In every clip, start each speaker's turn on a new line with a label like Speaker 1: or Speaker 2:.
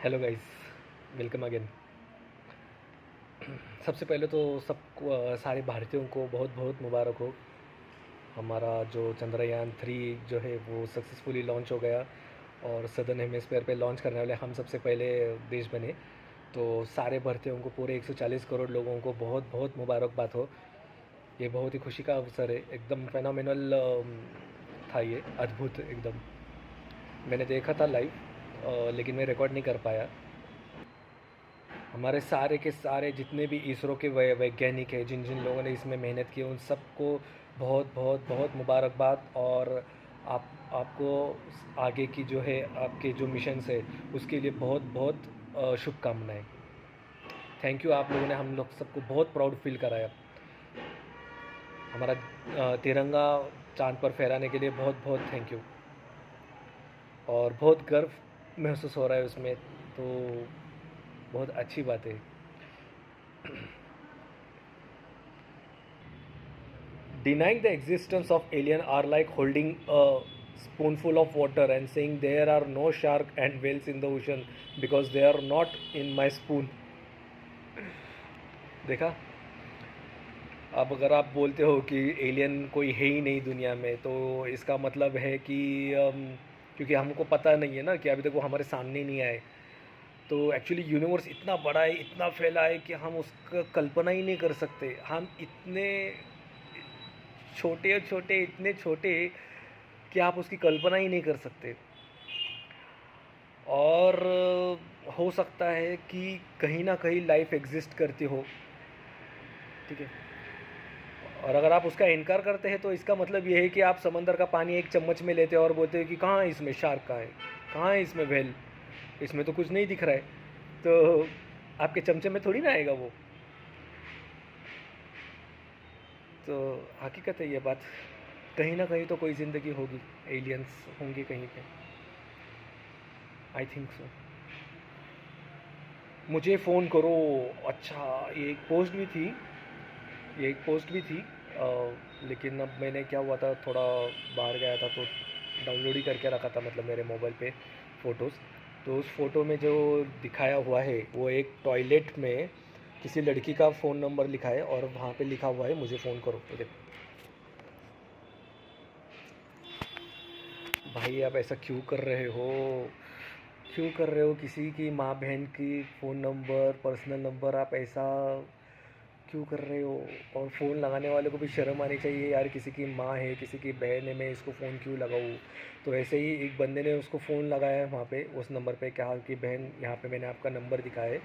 Speaker 1: Hello guys, welcome again. सबसे पहले तो सबको सारे भारतीयों को बहुत बहुत मुबारक हो। हमारा जो चंद्रयान 3 जो है वो सक्सेसफुली लॉन्च हो गया और सदर्न हेमिस्फेयर पे लॉन्च करने वाले हम सबसे पहले देश बने। तो सारे भारतीयों को, पूरे 140 करोड़ लोगों को बहुत बहुत मुबारकबाद हो। ये बहुत ही खुशी का अवसर है, एकदम फेनोमिनल था, ये अद्भुत एकदम। मैंने देखा था लाइव, लेकिन मैं रिकॉर्ड नहीं कर पाया। हमारे सारे के सारे जितने भी इसरो के वैज्ञानिक हैं, जिन जिन लोगों ने इसमें मेहनत की, उन सबको बहुत बहुत बहुत मुबारकबाद। और आपको आगे की जो है, आपके जो मिशंस है, उसके लिए बहुत बहुत शुभकामनाएं। थैंक यू, आप लोगों ने हम लोग सबको बहुत प्राउड फील कराया। हमारा तिरंगा चांद पर फहराने के लिए बहुत बहुत थैंक यू। और बहुत गर्व महसूस हो रहा है उसमें, तो बहुत अच्छी बात है। Denying the existence of alien are like holding a spoonful of water and saying there are no shark and whales in the ocean because they are not in my spoon. देखा? अब अगर आप बोलते हो कि एलियन कोई है ही नहीं दुनिया में, तो इसका मतलब है कि क्योंकि हमको पता नहीं है ना, कि अभी तक वो हमारे सामने ही नहीं आए। तो एक्चुअली यूनिवर्स इतना बड़ा है, इतना फैला है कि हम उसका कल्पना ही नहीं कर सकते। हम इतने छोटे छोटे, इतने छोटे कि आप उसकी कल्पना ही नहीं कर सकते। और हो सकता है कि कहीं ना कहीं लाइफ एग्जिस्ट करती हो, ठीक है। और अगर आप उसका इनकार करते हैं, तो इसका मतलब ये है कि आप समंदर का पानी एक चम्मच में लेते हो और बोलते हो कि कहाँ है इसमें शार्क, कहाँ है, कहाँ है इसमें व्हेल, इसमें तो कुछ नहीं दिख रहा है। तो आपके चमचे में थोड़ी ना आएगा वो। तो हकीकत है ये बात, कहीं ना कहीं तो कोई ज़िंदगी होगी, एलियंस होंगे कहीं पे। I think so. मुझे फ़ोन करो। अच्छा, ये एक पोस्ट भी थी, ये एक पोस्ट भी थी। लेकिन अब मैंने, क्या हुआ था, थोड़ा बाहर गया था तो डाउनलोड ही करके रखा था, मतलब मेरे मोबाइल पे फ़ोटोज़। तो उस फ़ोटो में जो दिखाया हुआ है, वो एक टॉयलेट में किसी लड़की का फ़ोन नंबर लिखा है और वहाँ पे लिखा हुआ है मुझे फ़ोन करो। ये देखो भाई, आप ऐसा क्यों कर रहे हो? क्यों कर रहे हो? किसी की माँ बहन की फ़ोन नंबर, पर्सनल नंबर आप ऐसा क्यों कर रहे हो? और फ़ोन लगाने वाले को भी शर्म आनी चाहिए यार, किसी की माँ है, किसी की बहन है, मैं इसको फ़ोन क्यों लगाऊँ? तो ऐसे ही एक बंदे ने उसको फ़ोन लगाया वहाँ पे, उस नंबर पे, कहा कि बहन, यहाँ पे मैंने आपका नंबर दिखा है।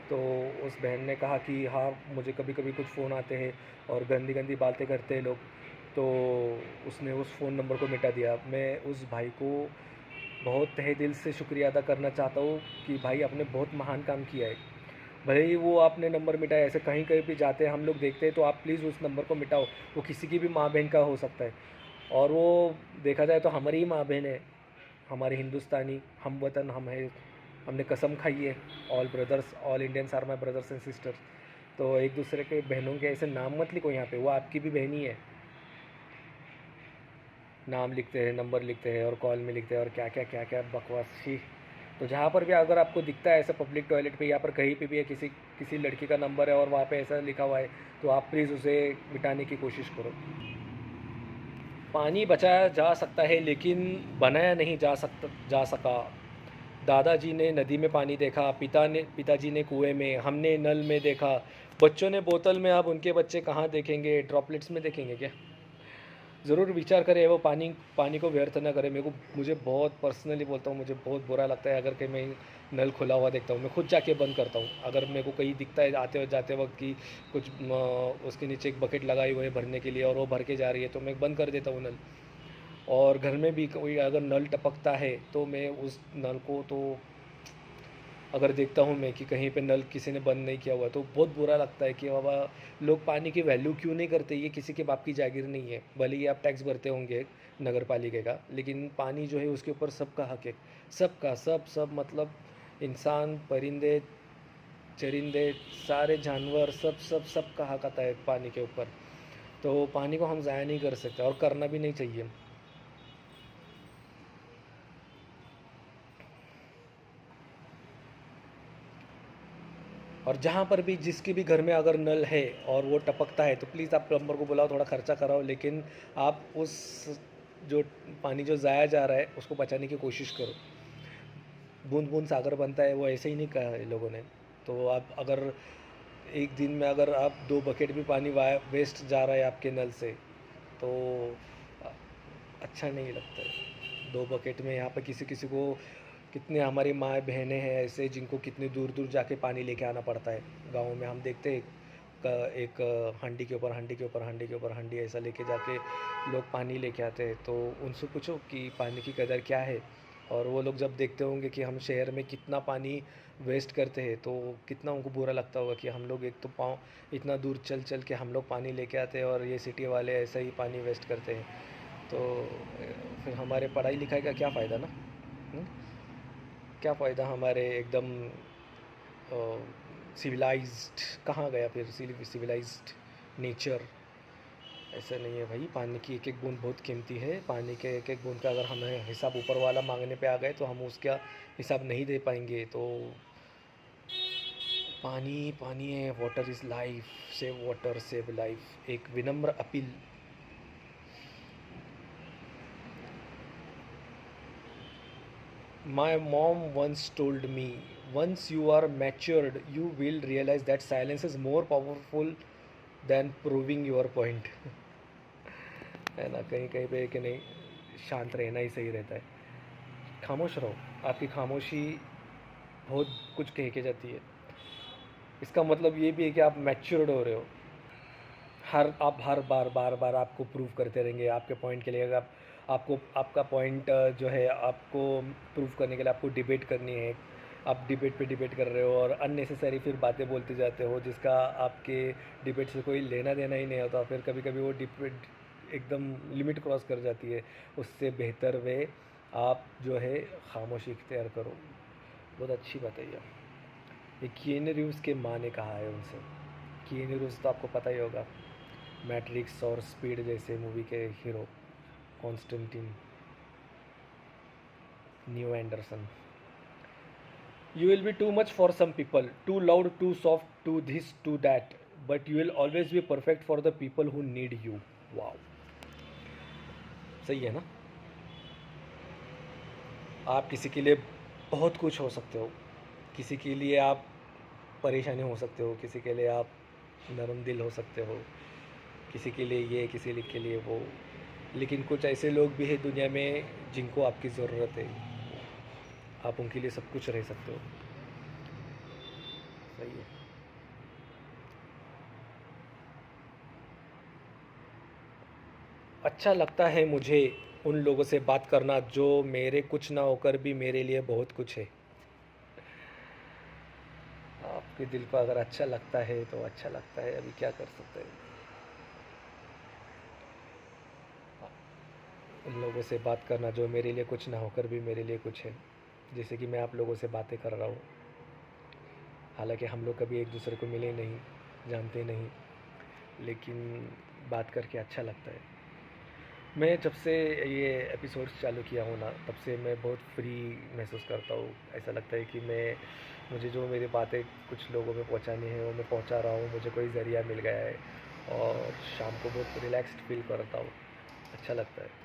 Speaker 1: तो उस बहन ने कहा कि हाँ, मुझे कभी कभी कुछ फ़ोन आते हैं और गंदी गंदी बातें करते हैं लोग। तो उसने उस फ़ोन नंबर को मिटा दिया। मैं उस भाई को बहुत तहे दिल से शुक्रिया अदा करना चाहता हूँ कि भाई, आपने बहुत महान काम किया है। भले ही वो आपने नंबर मिटाया, ऐसे कहीं कहीं भी जाते हैं हम लोग देखते हैं, तो आप प्लीज़ उस नंबर को मिटाओ। वो किसी की भी माँ बहन का हो सकता है, और वो देखा जाए तो हमारी ही माँ बहन है, हमारे हिंदुस्तानी हम वतन हम है। हमने कसम खाई है, all brothers, all Indians are my brothers and sisters. तो एक दूसरे के बहनों के ऐसे नाम मत लिखो यहाँ पे, वो आपकी भी बहन ही है। नाम लिखते हैं, नंबर लिखते हैं और कॉल में लिखते हैं और क्या क्या क्या क्या बकवास छी। तो जहाँ पर भी अगर आपको दिखता है ऐसा पब्लिक टॉयलेट पे या पर कहीं पे भी है, किसी किसी लड़की का नंबर है और वहाँ पे ऐसा लिखा हुआ है, तो आप प्लीज़ उसे मिटाने की कोशिश करो। पानी बचाया जा सकता है, लेकिन बनाया नहीं जा सका। दादाजी ने नदी में पानी देखा, पिताजी ने कुएं में, हमने नल में देखा, बच्चों ने बोतल में, अब उनके बच्चे कहाँ देखेंगे, ड्रॉपलेट्स में देखेंगे क्या? ज़रूर विचार करें, वो पानी पानी को व्यर्थ ना करें। मुझे बहुत पर्सनली बोलता हूँ, मुझे बहुत बुरा लगता है अगर कहीं मैं नल खुला हुआ देखता हूँ, मैं खुद जाके बंद करता हूँ। अगर मेरे को कहीं दिखता है आते जाते वक्त कि कुछ उसके नीचे एक बकेट लगाई हुई है भरने के लिए और वो भर के जा रही है, तो मैं बंद कर देता हूँ नल। और घर में भी कोई अगर नल टपकता है, तो मैं उस नल को तो, अगर देखता हूँ मैं कि कहीं पे नल किसी ने बंद नहीं किया हुआ, तो बहुत बुरा लगता है कि बाबा, लोग पानी की वैल्यू क्यों नहीं करते? ये किसी के बाप की जागीर नहीं है। भले ही आप टैक्स भरते होंगे नगर पालिका का, लेकिन पानी जो है उसके ऊपर सबका हक है। सबका, सब सब मतलब इंसान, परिंदे, चरिंदे, सारे जानवर, सब सब सबका हक आता है पानी के ऊपर। तो पानी को हम ज़ाया नहीं कर सकते और करना भी नहीं चाहिए। और जहाँ पर भी जिसके भी घर में अगर नल है और वो टपकता है तो प्लीज़ आप प्लम्बर को बुलाओ, थोड़ा खर्चा कराओ, लेकिन आप उस जो पानी जो ज़ाया जा रहा है उसको बचाने की कोशिश करो। बूंद बूंद सागर बनता है, वो ऐसे ही नहीं कहा है लोगों ने। तो आप अगर एक दिन में अगर आप 2 बकेट भी पानी वाया वेस्ट जा रहा है आपके नल से, तो अच्छा नहीं लगता है। 2 बकेट में यहाँ पर किसी किसी को, कितने हमारी माँ बहनें हैं ऐसे जिनको कितनी दूर दूर जाके पानी लेके आना पड़ता है। गाँव में हम देखते हैं एक हांडी के ऊपर हांडी के ऊपर हांडी के ऊपर हांडी ऐसा लेके जाके लोग पानी लेके आते हैं। तो उनसे पूछो कि पानी की कदर क्या है, और वो लोग जब देखते होंगे कि हम शहर में कितना पानी वेस्ट करते हैं तो कितना उनको बुरा लगता होगा कि हम लोग एक तो पाँव इतना दूर चल चल के हम लोग पानी लेके आते हैं और ये सिटी वाले ऐसा ही पानी वेस्ट करते हैं। तो फिर हमारे पढ़ाई लिखाई का क्या फ़ायदा ना। हुँ? क्या फ़ायदा हमारे एकदम सिविलाइज्ड, कहाँ गया फिर सिविलाइज्ड नेचर। ऐसा नहीं है भाई, पानी की एक एक बूंद बहुत कीमती है। पानी के एक एक बूंद का अगर हमें हिसाब ऊपर वाला मांगने पे आ गए तो हम उसका हिसाब नहीं दे पाएंगे। तो पानी पानी है, water is life, save water save life, एक विनम्र appeal. My mom once told me, once you are matured, you will realize that silence is more powerful than proving your point। है ना, कहीं कहीं पे कि नहीं, शांत रहना ही सही रहता है। खामोश रहो, आपकी खामोशी बहुत कुछ कह के जाती है। इसका मतलब ये भी है कि आप मैच्योर्ड हो रहे हो। आप हर बार बार बार आपको प्रूव करते रहेंगे आपके पॉइंट के लिए। अगर आपको आपका पॉइंट जो है आपको प्रूव करने के लिए आपको डिबेट करनी है, आप डिबेट पे डिबेट कर रहे हो और अननेसेसरी फिर बातें बोलते जाते हो जिसका आपके डिबेट से कोई लेना देना ही नहीं होता। फिर कभी कभी वो डिबेट एकदम लिमिट क्रॉस कर जाती है। उससे बेहतर वे आप जो है खामोशी इख्तियार करो। बहुत अच्छी बात है ये कीनू रीव्स के माँ ने कहा है उनसे। कीनू रीव्स तो आपको पता ही होगा, मैट्रिक्स और स्पीड जैसे मूवी के hero, Constantine, Neo Anderson. You will be too much for some people, too loud, too soft, too this, too that, but you will always be perfect for the people who need you. Wow, सही है ना। आप किसी के लिए बहुत कुछ हो सकते हो, किसी के लिए आप परेशानी हो सकते हो, किसी के लिए आप नरम दिल हो सकते हो, किसी के लिए ये, किसी के लिए वो। लेकिन कुछ ऐसे लोग भी हैं दुनिया में जिनको आपकी ज़रूरत है, आप उनके लिए सब कुछ रह सकते हो। सही है। अच्छा लगता है मुझे उन लोगों से बात करना जो मेरे कुछ ना होकर भी मेरे लिए बहुत कुछ है। आपके दिल को अगर अच्छा लगता है तो अच्छा लगता है, अभी क्या कर सकते हैं। उन लोगों से बात करना जो मेरे लिए कुछ ना होकर भी मेरे लिए कुछ है। जैसे कि मैं आप लोगों से बातें कर रहा हूँ, हालांकि हम लोग कभी एक दूसरे को मिले नहीं, जानते नहीं, लेकिन बात करके अच्छा लगता है। मैं जब से ये एपिसोड्स चालू किया हूँ ना, तब से मैं बहुत फ्री महसूस करता हूँ। ऐसा लगता है कि मुझे जो मेरी बातें कुछ लोगों में पहुँचानी है वो मैं पहुँचा रहा हूँ, मुझे कोई ज़रिया मिल गया है और शाम को बहुत रिलैक्स्ड फील करता हूँ। अच्छा लगता है।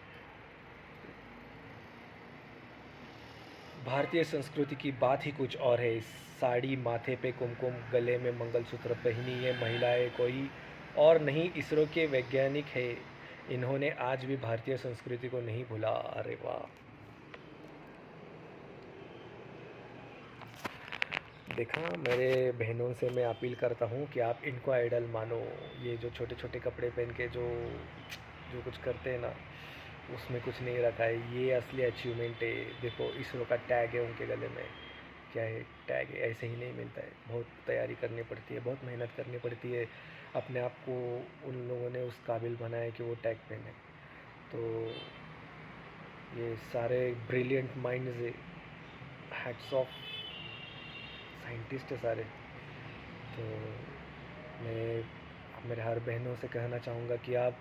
Speaker 1: भारतीय संस्कृति की बात ही कुछ और है। साड़ी, माथे पे कुमकुम, गले में मंगलसूत्र पहनी ये महिलाएं कोई और नहीं, इसरो के वैज्ञानिक है। इन्होंने आज भी भारतीय संस्कृति को नहीं भूला। अरे वाह। देखा, मेरे बहनों से मैं अपील करता हूँ कि आप इनको आइडल मानो। ये जो छोटे छोटे कपड़े पहन के जो जो कुछ करते हैं ना, उसमें कुछ नहीं रखा है, ये असली अचीवमेंट है। देखो, इसरो का टैग है उनके गले में। क्या है टैग है, ऐसे ही नहीं मिलता है, बहुत तैयारी करनी पड़ती है, बहुत मेहनत करनी पड़ती है। अपने आप को उन लोगों ने उस काबिल बनाया कि वो टैग पहने। तो ये सारे ब्रिलियंट माइंड्स है, हैट्स ऑफ, साइंटिस्ट है सारे। तो मैं मेरे हर बहनों से कहना चाहूँगा कि आप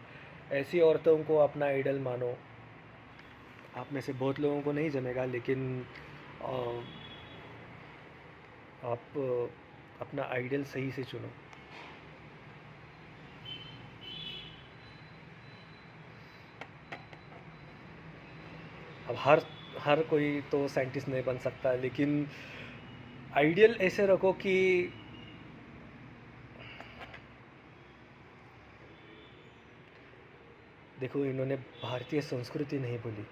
Speaker 1: ऐसी औरतों को अपना आइडल मानो। आप में से बहुत लोगों को नहीं जमेगा, लेकिन आप अपना आइडियल सही से चुनो। अब हर हर कोई तो साइंटिस्ट नहीं बन सकता, लेकिन आइडियल ऐसे रखो कि देखो, इन्होंने भारतीय संस्कृति नहीं भूली,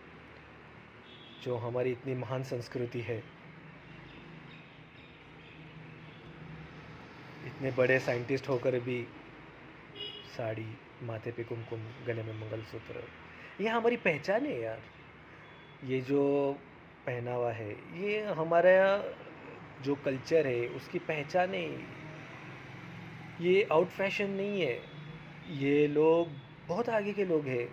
Speaker 1: जो हमारी इतनी महान संस्कृति है। इतने बड़े साइंटिस्ट होकर भी साड़ी, माथे पे कुमकुम, गले में मंगलसूत्र, ये हमारी पहचान है यार। ये जो पहनावा है, ये हमारा जो कल्चर है उसकी पहचान है। ये आउट फैशन नहीं है। ये लोग बहुत आगे के लोग हैं।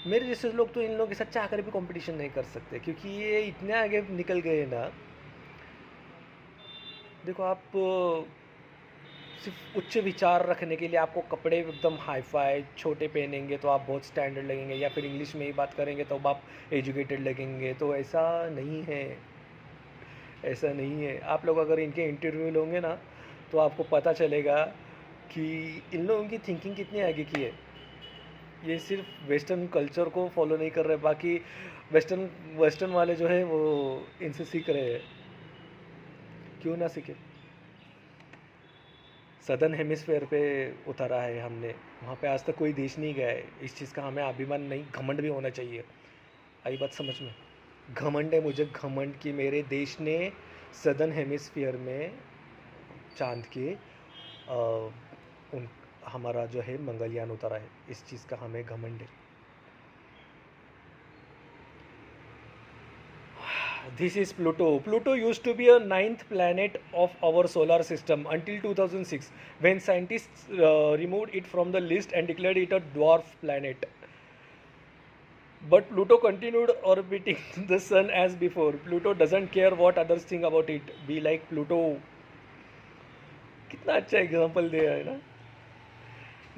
Speaker 1: मेरे जैसे लोग तो इन लोगों के साथ चाह कर भी कंपटीशन नहीं कर सकते, क्योंकि ये इतने आगे निकल गए ना। देखो, आप सिर्फ उच्च विचार रखने के लिए आपको कपड़े एकदम हाई फाई छोटे पहनेंगे तो आप बहुत स्टैंडर्ड लगेंगे, या फिर इंग्लिश में ही बात करेंगे तो आप एजुकेटेड लगेंगे, तो ऐसा नहीं है। ऐसा नहीं है। आप लोग अगर इनके इंटरव्यू लोगे ना, तो आपको पता चलेगा कि इन लोगों की थिंकिंग कितनी आगे की है। ये सिर्फ वेस्टर्न कल्चर को फॉलो नहीं कर रहे, बाकी वेस्टर्न वेस्टर्न वाले जो है वो इनसे सीख रहे हैं। क्यों ना सीखे। सदर्न हेमिस्फेयर पे उतारा है हमने, वहाँ पे आज तक कोई देश नहीं गया है। इस चीज़ का हमें अभिमान नहीं, घमंड भी होना चाहिए। आई बात समझ में? घमंड है मुझे, घमंड कि मेरे देश ने सदर्न हेमिस्फीयर में चांद के उन हमारा जो है मंगलयान उतारा है। इस चीज़ का हमें घमंड है। This is Pluto. Pluto used to be a ninth planet of our solar system until 2006, when scientists removed it from the list and declared it a dwarf planet. But Pluto continued orbiting the sun as before. Pluto doesn't care what others think about it. Be like Pluto. कितना अच्छा example दिया है ना।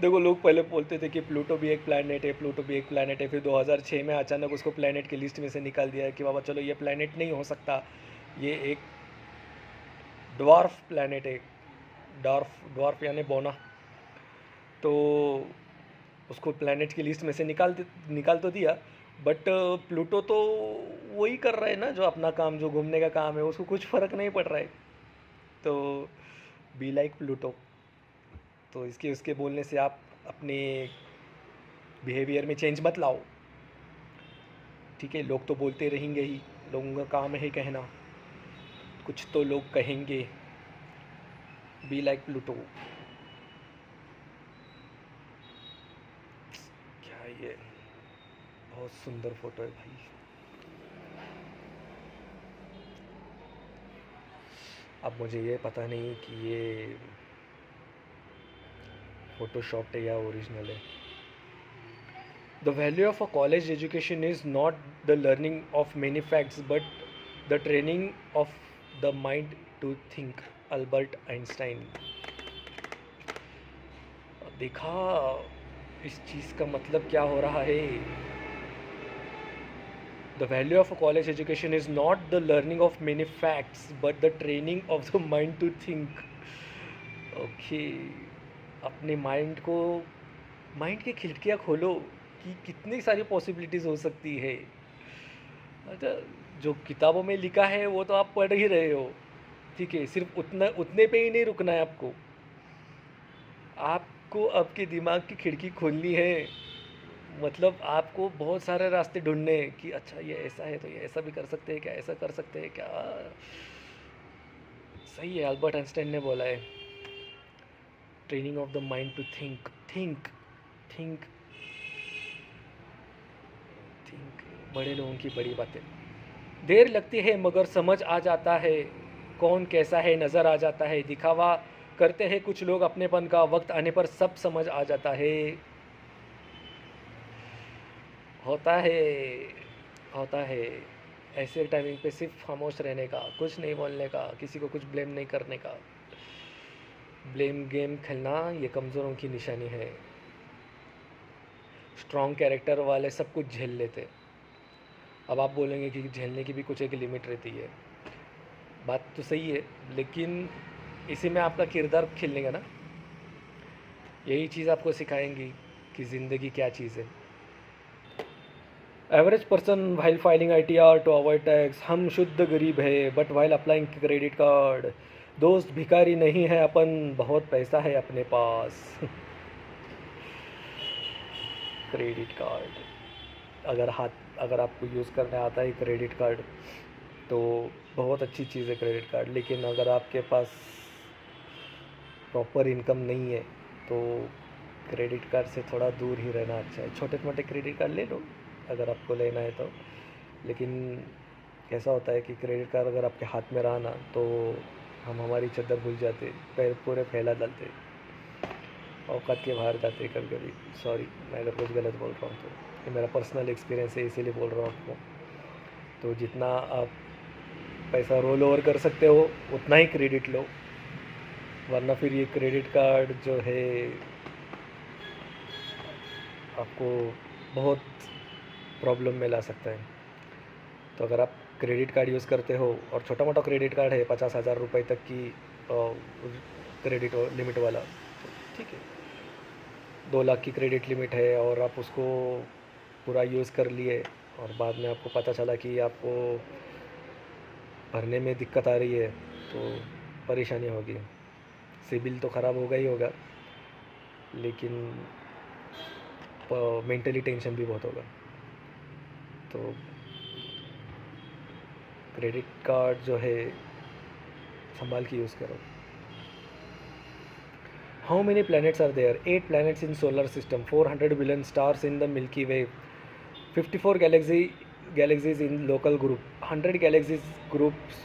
Speaker 1: देखो, लोग पहले बोलते थे कि प्लूटो भी एक प्लैनेट है, प्लूटो भी एक प्लैनेट है। फिर 2006 में अचानक उसको प्लैनेट की लिस्ट में से निकाल दिया कि बाबा चलो ये प्लैनेट नहीं हो सकता, ये एक ड्वार्फ प्लैनेट है। ड्वार्फ यानी बोना। तो उसको प्लैनेट की लिस्ट में से निकाल तो दिया, बट प्लूटो तो वही कर रहा है ना, जो अपना काम, जो घूमने का काम है, उसको कुछ फ़र्क नहीं पड़ रहा है। तो बी लाइक प्लूटो। तो इसके उसके बोलने से आप अपने बिहेवियर में चेंज मत लाओ, ठीक है। लोग तो बोलते रहेंगे ही, लोगों का काम है कहना, कुछ तो लोग कहेंगे। Be like Pluto. क्या ये बहुत सुंदर फोटो है भाई। अब मुझे ये पता नहीं कि ये फोटोशॉप है या ओरिजिनल है। The value of a college education is not the learning of many facts, but the training of the mind to think. Albert Einstein. देखा इस चीज़ का मतलब क्या हो रहा है। The value of a college education is not the learning of many facts, but the training of the mind to think. Okay, अपने mind की खिड़कियाँ खोलो कि कितनी सारी पॉसिबिलिटीज़ हो सकती है। अच्छा, जो किताबों में लिखा है वो तो आप पढ़ ही रहे हो, ठीक है। सिर्फ उतने पे ही नहीं रुकना है आपको आपके दिमाग की खिड़की खोलनी है। मतलब आपको बहुत सारे रास्ते ढूंढने हैं कि अच्छा ये ऐसा है तो ये ऐसा भी कर सकते हैं क्या, ऐसा कर सकते हैं क्या। सही है, अल्बर्ट आइंस्टाइन ने बोला है, training of the mind to think. Think think think. बड़े लोगों की बड़ी बातें। देर लगती है मगर समझ आ जाता है, कौन कैसा है नज़र आ जाता है। दिखावा करते हैं कुछ लोग अपनेपन का, वक्त आने पर सब समझ आ जाता है। होता है ऐसे टाइमिंग पे सिर्फ खामोश रहने का, कुछ नहीं बोलने का, किसी को कुछ ब्लेम नहीं करने का। ब्लेम गेम खेलना ये कमज़ोरों की निशानी है। स्ट्रॉन्ग कैरेक्टर वाले सब कुछ झेल लेते। अब आप बोलेंगे कि झेलने की भी कुछ एक लिमिट रहती है। बात तो सही है, लेकिन इसी में आपका किरदार खिलेगा ना। यही चीज़ आपको सिखाएंगी कि ज़िंदगी क्या चीज़ है। Average person while filing ITR to avoid tax, हम शुद्ध गरीब है but while applying credit card, दोस्त भिखारी नहीं है अपन, बहुत पैसा है अपने पास। क्रेडिट कार्ड, अगर आपको यूज़ करने आता है क्रेडिट कार्ड तो बहुत अच्छी चीज़ है क्रेडिट कार्ड। लेकिन अगर आपके पास प्रॉपर इनकम नहीं है तो क्रेडिट कार्ड से थोड़ा दूर ही रहना अच्छा है। छोटे मोटे क्रेडिट कार्ड ले लो अगर आपको लेना है तो। लेकिन कैसा होता है कि क्रेडिट कार्ड अगर आपके हाथ में रहा ना तो हम हमारी चद्दर भूल जाते, पैर पूरे फैला डालते, औकात के बाहर जाते कभी कभी। सॉरी मैं अगर कुछ गलत बोल रहा हूँ तो, ये मेरा पर्सनल एक्सपीरियंस है इसीलिए बोल रहा हूँ आपको। तो जितना आप पैसा रोल ओवर कर सकते हो उतना ही क्रेडिट लो, वरना फिर ये क्रेडिट कार्ड जो है आपको बहुत प्रॉब्लम में ला सकता है। तो अगर आप क्रेडिट कार्ड यूज़ करते हो और छोटा मोटा क्रेडिट कार्ड है 50,000 रुपये तक की क्रेडिट लिमिट वाला, तो ठीक है। 2 लाख की क्रेडिट लिमिट है और आप उसको पूरा यूज़ कर लिए और बाद में आपको पता चला कि आपको भरने में दिक्कत आ रही है तो परेशानी होगी। सिबिल तो ख़राब होगा ही होगा, लेकिन मेंटली टेंशन भी बहुत होगा। तो क्रेडिट कार्ड जो है संभाल के यूज़ करो। How many planets are there? 8 planets in solar system, 400 billion stars in the Milky Way, 54 galaxies in local group, 100 galaxies groups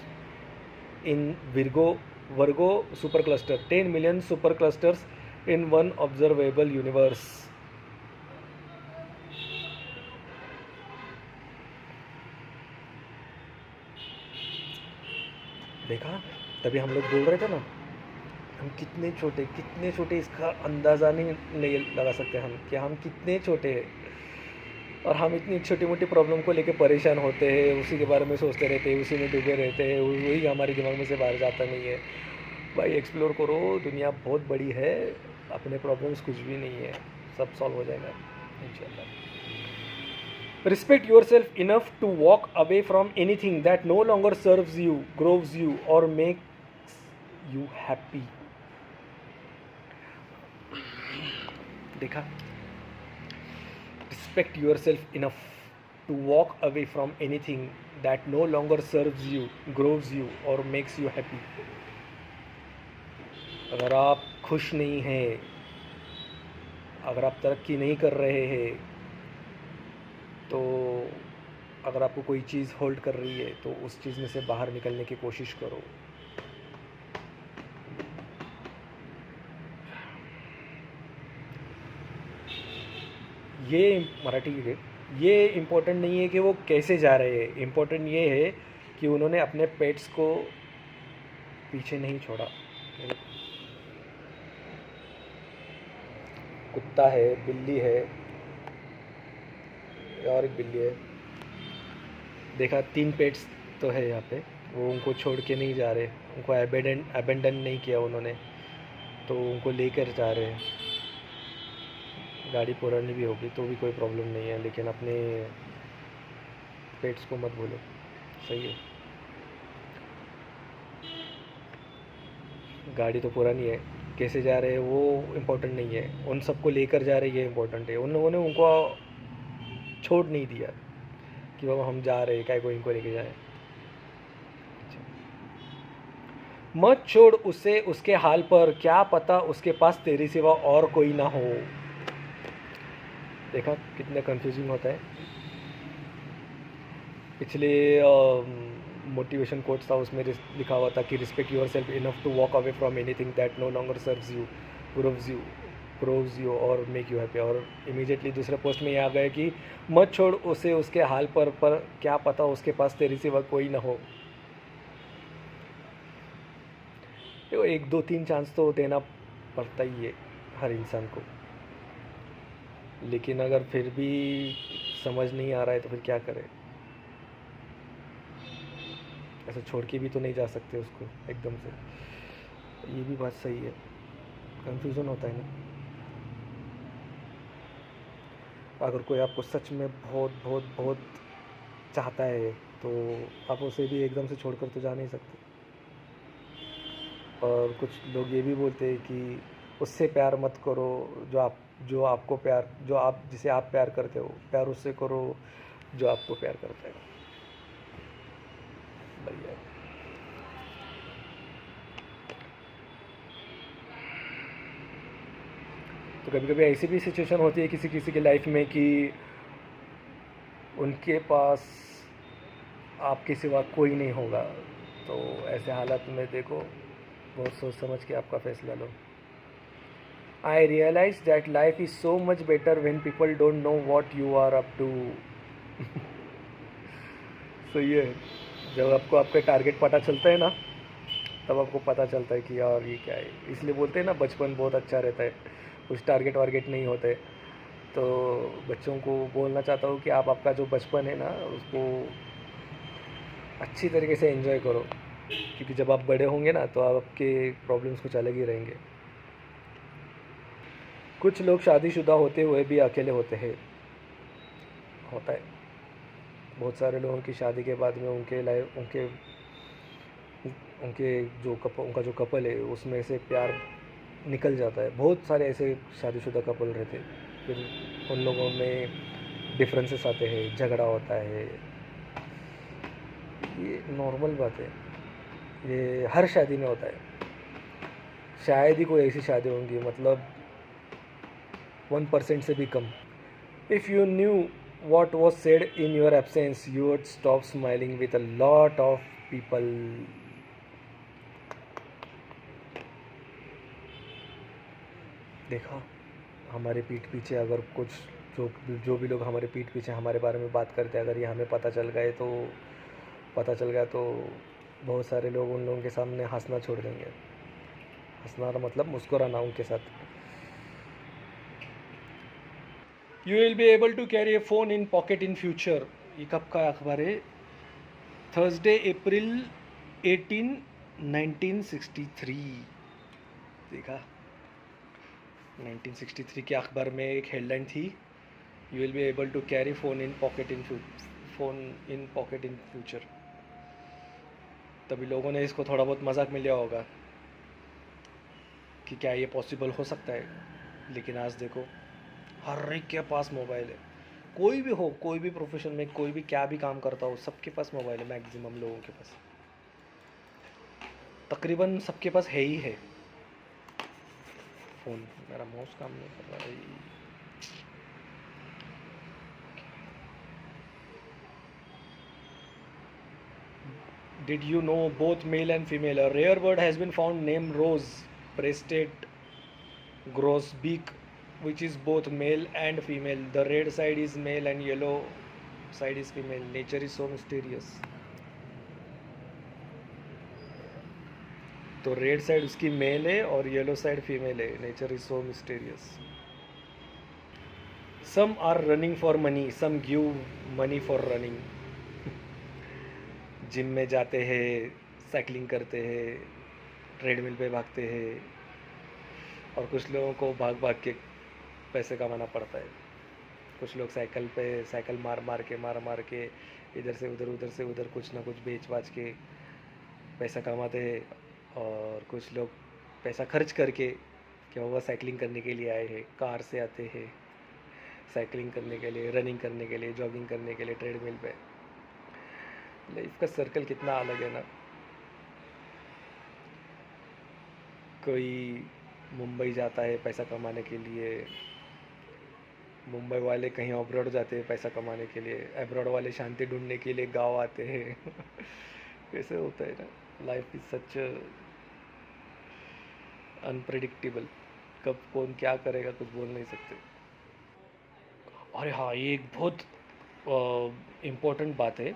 Speaker 1: in Virgo supercluster, 10 million superclusters in one observable universe. देखा, तभी हम लोग बोल रहे थे ना, हम कितने छोटे इसका अंदाज़ा नहीं लगा सकते हम कि हम कितने छोटे हैं। और हम इतनी छोटी मोटी प्रॉब्लम को लेके परेशान होते हैं, उसी के बारे में सोचते रहते हैं, उसी में डूबे रहते हैं, वही हमारे दिमाग में से बाहर जाता नहीं है। भाई एक्सप्लोर करो, दुनिया बहुत बड़ी है, अपने प्रॉब्लम्स कुछ भी नहीं है, सब सॉल्व हो जाएगा इंशाल्लाह। Respect yourself enough to walk away from anything that no longer serves you, grows you, or makes you happy. देखा, respect yourself enough to walk away from anything that no longer serves you, grows you, or makes you happy. अगर आप खुश नहीं हैं, अगर आप तरक्की नहीं कर रहे हैं, तो अगर आपको कोई चीज़ होल्ड कर रही है तो उस चीज़ में से बाहर निकलने की कोशिश करो। ये मराठी है, ये इम्पोर्टेंट नहीं है कि वो कैसे जा रहे हैं, इम्पोर्टेंट ये है कि उन्होंने अपने पेट्स को पीछे नहीं छोड़ा। कुत्ता है, बिल्ली है और एक बिल्ली है, देखा 3 पेट्स तो है यहाँ पे। वो उनको छोड़ के नहीं जा रहे, उनको अबेंडन नहीं किया उन्होंने, तो उनको लेकर जा रहे हैं। गाड़ी पुरानी भी होगी तो भी कोई प्रॉब्लम नहीं है, लेकिन अपने पेट्स को मत भूलो, सही है। गाड़ी तो पुरानी है, कैसे जा रहे हैं वो इम्पोर्टेंट नहीं है, उन सबको लेकर जा रहे हैं ये इम्पोर्टेंट है। उन्होंने उनको छोड़ नहीं दिया कि बाबा हम जा रहे हैं, क्या कोई इनको लेके जाए। मत छोड़ उसे उसके हाल पर, क्या पता उसके पास तेरे सिवा और कोई ना हो। देखा कितना कंफ्यूजिंग होता है। पिछले मोटिवेशन कोट्स था, उसमें लिखा हुआ था कि respect yourself enough to walk away from anything that no longer serves you, grows you और मेक यू हैप्पी। और इमीडिएटली दूसरे पोस्ट में ये आ गया कि मत छोड़ उसे उसके हाल पर क्या पता उसके पास तेरे सिवा कोई ना हो। देखो 1 2 3 चांस तो देना पड़ता ही है हर इंसान को, लेकिन अगर फिर भी समझ नहीं आ रहा है तो फिर क्या करें। ऐसे छोड़ के भी तो नहीं जा सकते उसको एकदम से। ये भी बात सही है, कंफ्यूजन होता है ना। अगर कोई आपको सच में बहुत बहुत बहुत चाहता है तो आप उसे भी एकदम से छोड़कर तो जा नहीं सकते। और कुछ लोग ये भी बोलते हैं कि उससे प्यार मत करो जो आपको प्यार जो आप जिसे आप प्यार करते हो, प्यार उससे करो जो आपको प्यार करता है। बढ़िया है। तो कभी कभी ऐसी भी सिचुएशन होती है किसी किसी की लाइफ में कि उनके पास आपके सिवा कोई नहीं होगा। तो ऐसे हालात में देखो, बहुत सोच समझ के आपका फैसला लो। I realise that life is so much better when people don't know what you are up to. सही है। जब आपको आपका टारगेट पता चलता है ना, तब आपको पता चलता है कि यार ये क्या है। इसलिए बोलते हैं ना, बचपन बहुत अच्छा रहता है, कुछ टारगेट वारगेट नहीं होते। तो बच्चों को बोलना चाहता हूँ कि आप आपका जो बचपन है ना, उसको अच्छी तरीके से एंजॉय करो, क्योंकि जब आप बड़े होंगे ना तो आपके प्रॉब्लम्स कुछ अलग ही रहेंगे। कुछ लोग शादीशुदा होते हुए भी अकेले होते हैं, होता है। बहुत सारे लोगों की शादी के बाद में उनके उनका जो कपल है उसमें से प्यार निकल जाता है। बहुत सारे ऐसे शादीशुदा कपल रहते हैं, फिर उन लोगों में डिफरेंसेस आते हैं, झगड़ा होता है। ये नॉर्मल बात है, ये हर शादी में होता है। शायद ही कोई ऐसी शादी होंगी, मतलब 1% से भी कम। If you knew what was said in your absence, you would stop smiling with a lot of people. देखा, हमारे पीठ पीछे अगर कुछ जो भी लोग हमारे पीठ पीछे हमारे बारे में बात करते हैं, अगर ये हमें पता चल गया तो बहुत सारे लोग उन लोगों के सामने हंसना छोड़ देंगे। हंसना का मतलब मुस्कुराना उनके साथ। You will be able to carry a phone in pocket in future. ये कब का अखबार है? Thursday April 18 1963। देखा, 1963 के अखबार में एक हेडलाइन थी, you will be able to carry phone in pocket in future. तभी लोगों ने इसको थोड़ा बहुत मजाक में लिया होगा कि क्या ये पॉसिबल हो सकता है। लेकिन आज देखो, हर एक के पास मोबाइल है। कोई भी हो, कोई भी प्रोफेशन में, कोई भी क्या भी काम करता हो, सबके पास मोबाइल है। मैक्सिमम लोगों के पास, तकरीबन सबके पास है ही है फ़ोन। मेरा माउस काम नहीं कर रहा है। Did you know both male and female? A rare bird has been found named Rose breasted grosbeak, which is both male and female. The red side is male and yellow side is female. Nature is so mysterious. तो red side उसकी male है और yellow side female है। Nature is so mysterious. Some are running for money, some give money for running. Gym में जाते हैं, cycling करते हैं, ट्रेडमिल पे भागते हैं, और कुछ लोगों को भाग भाग के पैसे कमाना पड़ता है। कुछ लोग साइकिल मार के इधर से उधर, उधर से उधर कुछ ना कुछ बेच बाच के पैसा कमाते हैं। और कुछ लोग पैसा खर्च करके, क्या होगा, साइकिलिंग करने के लिए आए हैं, कार से आते हैं साइकिलिंग करने के लिए, रनिंग करने के लिए, जॉगिंग करने के लिए ट्रेडमिल पे। लाइफ का सर्कल कितना अलग है ना। कोई मुंबई जाता है पैसा कमाने के लिए, मुंबई वाले कहीं अब्रॉड जाते हैं पैसा कमाने के लिए, अब्रॉड वाले शांति ढूंढने के लिए गांव आते हैं। कैसे होता है ना, लाइफ इज सच अनप्रिडिक्टेबल। कब कौन क्या करेगा कुछ बोल नहीं सकते। अरे हाँ, ये एक बहुत इम्पोर्टेंट बात है।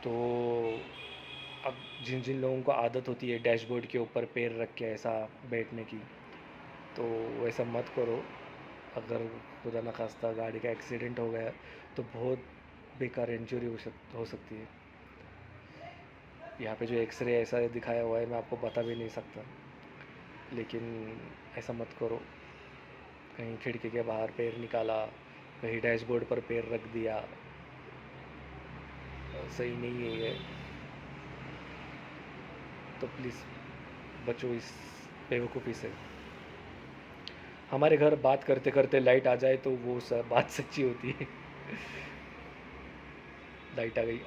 Speaker 1: तो अब जिन जिन लोगों को आदत होती है डैशबोर्ड के ऊपर पैर रख के ऐसा बैठने की, तो वैसा मत करो। अगर खुदा न खास्ता गाड़ी का एक्सीडेंट हो गया तो बहुत बेकार इंजरी हो सकती है। यहाँ पे जो एक्सरे ऐसा दिखाया हुआ है मैं आपको बता भी नहीं सकता, लेकिन ऐसा मत करो। कहीं खिड़की के बाहर पैर निकाला, कहीं डैशबोर्ड पर पैर रख दिया, सही नहीं है ये। तो प्लीज़ बचो इस बेवकूफ़ी से। हमारे घर बात करते करते लाइट आ जाए तो वो सब बात सच्ची होती है। लाइट आ गई,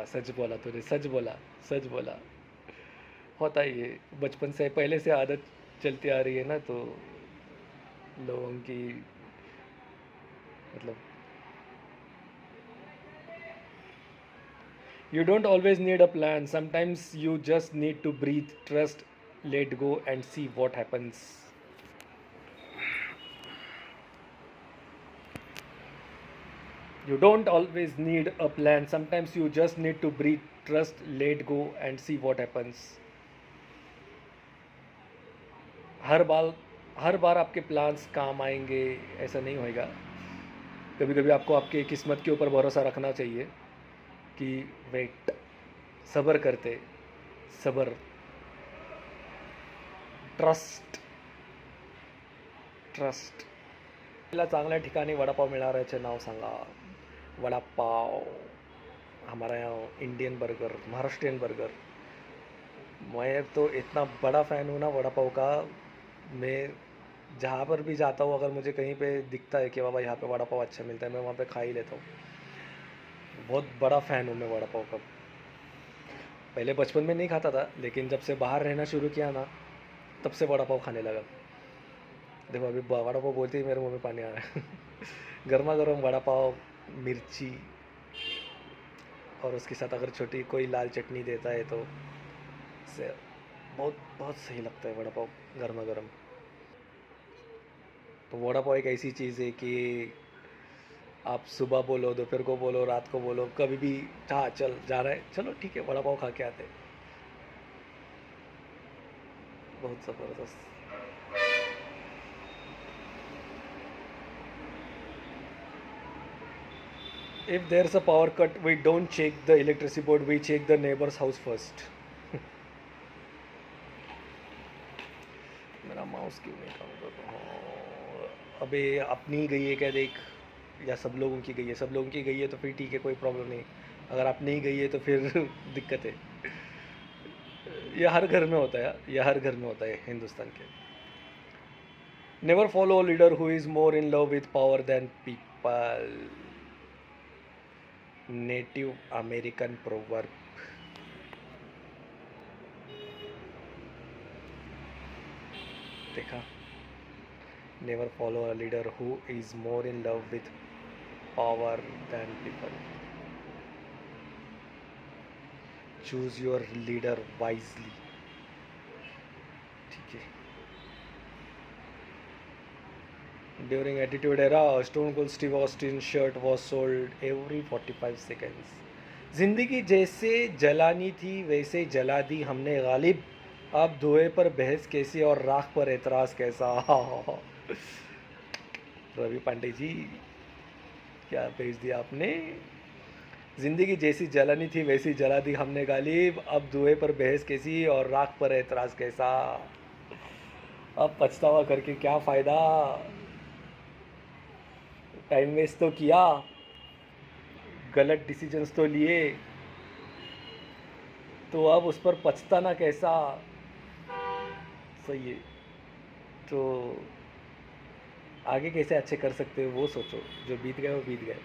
Speaker 1: सच बोला तूने, सच बोला, सच बोला। होता ही है, बचपन से पहले से आदत चलती आ रही है ना, तो लोगों की मतलब। You don't always need a plan. Sometimes you just need to breathe, trust, let go, and see what happens. You don't always need a plan. Sometimes you just need to breathe, trust, let go, and see what happens. हर बार हर बार आपके plans काम आएंगे ऐसा नहीं होएगा। कभी कभी आपको आपके किस्मत के ऊपर भरोसा रखना चाहिए कि वेट, सब्र करते, सब्र, ट्रस्ट, ट्रस्ट। मला चांगल्या ठिकाणी वडापाव मिळणाऱ्याचे नाव सांगा। वडापाव, हमारा यहाँ इंडियन बर्गर, महाराष्ट्रियन बर्गर। मैं तो इतना बड़ा फ़ैन हूँ ना वड़ा पाव का। मैं जहाँ पर भी जाता हूँ, अगर मुझे कहीं पे दिखता है कि बाबा यहाँ पे वड़ा पाव अच्छा मिलता है, मैं वहाँ पे खा ही लेता हूँ। बहुत बड़ा फ़ैन हूँ मैं वड़ा पाव का। पहले बचपन में नहीं खाता था, लेकिन जब से बाहर रहना शुरू किया ना, तब से वड़ा पाव खाने लगा। देखो अभी वड़ा पाव बोलते ही मेरे मुंह में पानी आ रहा है। गर्मा गर्म वड़ा पाव, मिर्ची, और उसके साथ अगर छोटी कोई लाल चटनी देता है तो से बहुत बहुत सही लगता है वड़ा पाव गर्मा गर्म। तो वड़ा पाव एक ऐसी चीज़ है कि आप सुबह बोलो, दोपहर को बोलो, रात को बोलो, कभी भी हाँ चल जा रहा है, चलो ठीक है वड़ा पाव खा के आते हैं। बहुत ज़बरदस्त। If there's a power cut, we don't check the electricity board, we check the neighbor's house first. मेरा माउस क्यों नहीं काम कर रहा? अबे अपनी गई है क्या देख, या सब लोगों की गई है? सब लोगों की गई है तो फिर ठीक है, कोई प्रॉब्लम नहीं। अगर अपनी ही गई है तो फिर दिक्कत है। ये हर घर में होता है, ये हर घर में होता है हिंदुस्तान के। Never follow leader who is more in love with power than people. Native American proverb. देखा, never follow a leader who is more in love with power than people. Choose your leader wisely. ठीक है। During attitude era, stone cold Steve Austin shirt was sold every 45 seconds. जिंदगी जैसे जलानी थी वैसे जला दी हमने गालिब, अब धुएं पर बहस कैसी और राख पर एतराज़ कैसा। रवि पांडे जी, क्या भेज दिया आपने। जिंदगी जैसी जलानी थी वैसी जला दी हमने गालिब, अब धुएं पर बहस कैसी और राख पर एतराज़ कैसा। अब पछतावा करके क्या फ़ायदा, टाइम वेस्ट तो किया, गलत डिसीजंस तो लिए, तो अब उस पर पछताना कैसा। सही है, तो आगे कैसे अच्छे कर सकते हो वो सोचो, जो बीत गए वो बीत गए।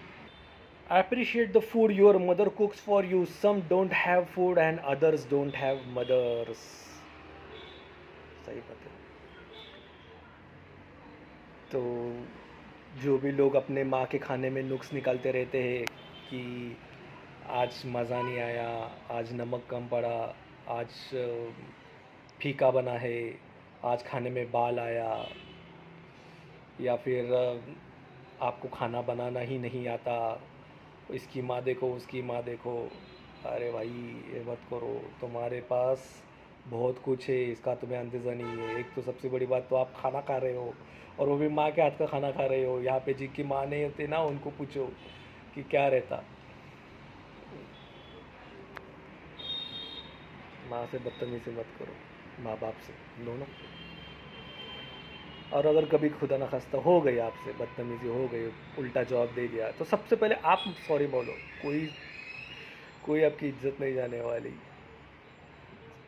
Speaker 1: Appreciate the food your mother cooks for you. Some don't have food and others don't have mothers. सही बात है। तो जो भी लोग अपने माँ के खाने में नुक्स निकालते रहते हैं कि आज मज़ा नहीं आया, आज नमक कम पड़ा, आज फीका बना है, आज खाने में बाल आया, या फिर आपको खाना बनाना ही नहीं आता, इसकी माँ देखो, उसकी माँ देखो। अरे भाई ये मत करो, तुम्हारे पास बहुत कुछ है, इसका तुम्हें अंदाज़ा नहीं है। एक तो सबसे बड़ी बात, तो आप खाना खा रहे हो, और वो भी माँ के हाथ का खाना खा रहे हो। यहाँ पे जिनकी माँ नहीं होती ना, उनको पूछो कि क्या रहता। माँ से बदतमीजी मत करो, माँ बाप से, दोनों। और अगर कभी खुदा न खास्ता हो गई आपसे बदतमीजी, हो गई, उल्टा जवाब दे दिया, तो सबसे पहले आप सॉरी बोलो। कोई कोई आपकी इज्जत नहीं जाने वाली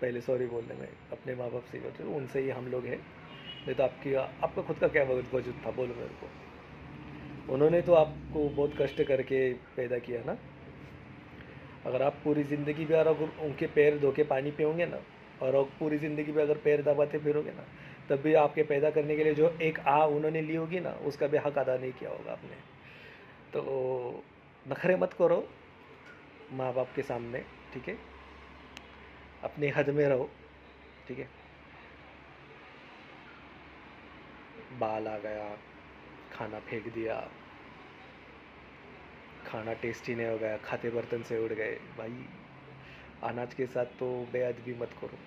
Speaker 1: पहले सॉरी बोलने में। अपने माँ बाप से ही होते, उनसे ही हम लोग हैं। नहीं तो आपका खुद का क्या वजूद था, बोलो मेरे को। उन्होंने तो आपको बहुत कष्ट करके पैदा किया ना। अगर आप पूरी ज़िंदगी भी अगर उनके पैर धो के पानी पियोगे ना, और पूरी ज़िंदगी भी अगर पैर दबाते फिरोगे ना, तब भी आपके पैदा करने के लिए जो एक उन्होंने ली होगी ना, उसका भी हक अदा नहीं किया होगा आपने। तो नखरे मत करो माँ बाप के सामने, ठीक है। अपने हद में रहो, ठीक है। बाल आ गया, खाना फेंक दिया, खाना टेस्टी नहीं हो गया, खाते बर्तन से उड़ गए, भाई अनाज के साथ तो बेअदबी मत करो।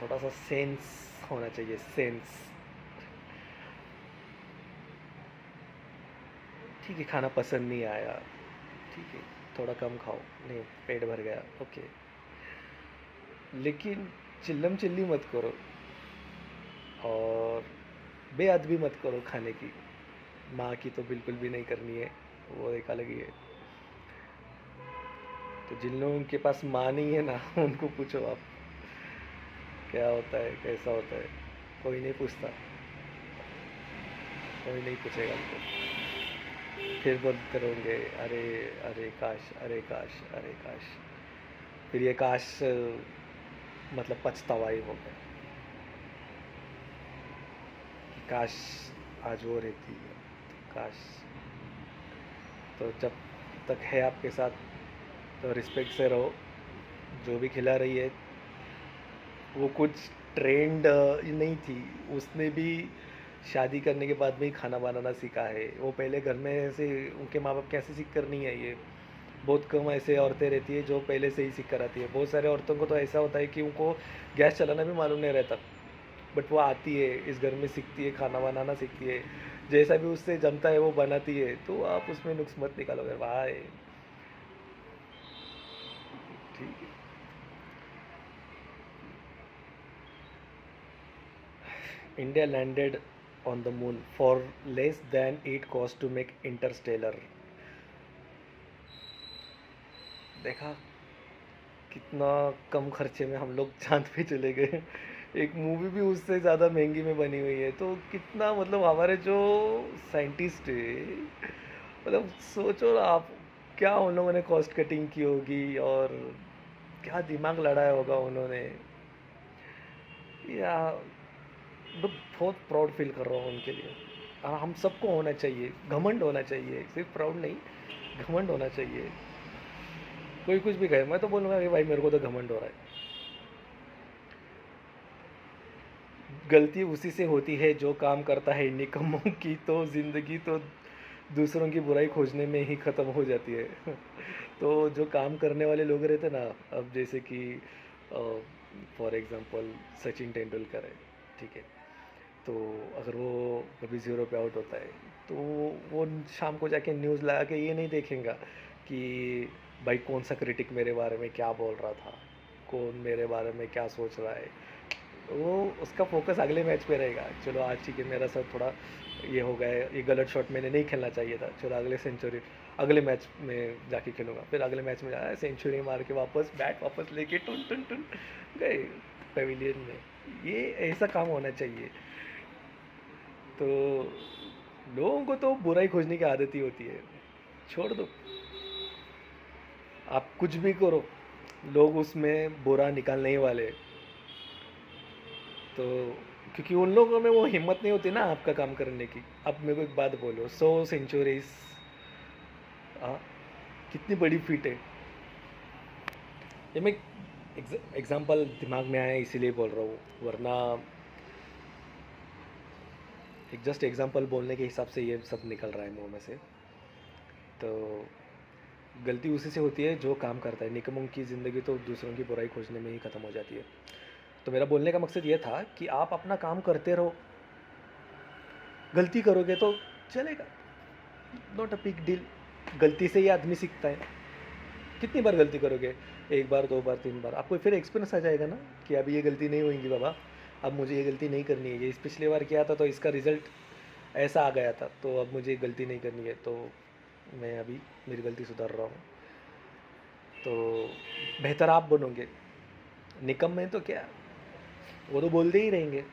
Speaker 1: थोड़ा सा सेंस होना चाहिए, सेंस। ठीक है, खाना पसंद नहीं आया, ठीक है, थोड़ा कम खाओ, नहीं पेट भर गया, ओके, लेकिन चिल्लम चिल्ली मत करो और बेअदबी मत करो खाने की। माँ की तो बिल्कुल भी नहीं करनी है, वो एक अलग ही है। तो जिन लोगों के पास माँ नहीं है ना उनको पूछो आप क्या होता है, कैसा होता है। कोई नहीं पूछता, कोई नहीं पूछेगा उनको। फिर बोलते रहोगे अरे अरे काश, अरे काश, अरे काश। फिर ये काश मतलब पछतावा ही हो गया कि काश आज वो रहती है, काश। तो जब तक है आपके साथ तो रिस्पेक्ट से रहो। जो भी खिला रही है वो कुछ ट्रेंड नहीं थी, उसने भी शादी करने के बाद में ही खाना बनाना सीखा है। वो पहले घर में ऐसे उनके माँ बाप कैसे सीख कर नहीं आई है। बहुत कम ऐसे औरतें रहती है जो पहले से ही सीख कर आती है। बहुत सारे औरतों को तो ऐसा होता है कि उनको गैस चलाना भी मालूम नहीं रहता, बट वो आती है इस घर में, सीखती है, खाना बनाना सीखती है, जैसा भी उससे जमता है वो बनाती है। तो आप उसमें नुक्स मत निकालोगे भाई, ठीक है। India landed on the moon for less than it cost to make Interstellar. देखा कितना कम खर्चे में हम लोग चांद पे चले गए। एक मूवी भी उससे ज़्यादा महंगी में बनी हुई है। तो कितना मतलब हमारे जो साइंटिस्ट है, मतलब सोचो ना आप, क्या उन लोगों ने कॉस्ट कटिंग की होगी और क्या दिमाग लड़ाया होगा उन्होंने। या मतलब बहुत प्राउड फील कर रहा हूँ उनके लिए। हम सबको होना चाहिए, घमंड होना चाहिए, सिर्फ प्राउड नहीं, घमंड होना चाहिए। कोई कुछ भी कहे, मैं तो बोलूँगा कि भाई मेरे को तो घमंड हो रहा है। गलती उसी से होती है जो काम करता है, निकम्मों की तो ज़िंदगी तो दूसरों की बुराई खोजने में ही ख़त्म हो जाती है। तो जो काम करने वाले लोग रहते ना, अब जैसे कि फॉर एग्ज़ाम्पल सचिन तेंदुलकर है, ठीक है। तो अगर वो कभी ज़ीरो पे आउट होता है तो वो शाम को जाके न्यूज़ लगा के ये नहीं देखेगा कि भाई कौन सा क्रिटिक मेरे बारे में क्या बोल रहा था, कौन मेरे बारे में क्या सोच रहा है। वो उसका फोकस अगले मैच पे रहेगा। चलो आज ठीक है, मेरा साथ थोड़ा ये हो गया है, ये गलत शॉट मैंने नहीं खेलना चाहिए था, चलो अगले मैच में जाके खेलूँगा। फिर अगले मैच में जाए सेंचुरी मार के वापस बैट वापस लेके टुन टुन टुन गए पेविलियन में। ये ऐसा काम होना चाहिए। तो लोगों को तो बुराई खोजने की आदत ही होती है, छोड़ दो। आप कुछ भी करो, लोग उसमें बुरा निकालने ही वाले। तो क्योंकि उन लोगों में वो हिम्मत नहीं होती ना आपका काम करने की। अब मेरे को एक बात बोलो, 100 सेंचुरीज कितनी बड़ी फीट है। ये मैं एग्जाम्पल दिमाग में आया इसीलिए बोल रहा हूँ, वरना एक जस्ट एग्जांपल बोलने के हिसाब से ये सब निकल रहा है मुंह में से। तो गलती उसी से होती है जो काम करता है, निकम्मों की ज़िंदगी तो दूसरों की बुराई खोजने में ही ख़त्म हो जाती है। तो मेरा बोलने का मकसद ये था कि आप अपना काम करते रहो, गलती करोगे तो चलेगा, नॉट अ बिग डील। गलती से ही आदमी सीखता है। कितनी बार गलती करोगे? एक बार, दो बार, तीन बार, आपको फिर एक्सपीरियंस आ जाएगा ना कि अब ये गलती नहीं होगी बाबा, अब मुझे ये गलती नहीं करनी है। ये इस पिछली बार किया था तो इसका रिजल्ट ऐसा आ गया था, तो अब मुझे गलती नहीं करनी है, तो मैं अभी मेरी गलती सुधार रहा हूँ। तो बेहतर आप बनोगे। निकम्मे तो क्या, वो तो बोलते ही रहेंगे।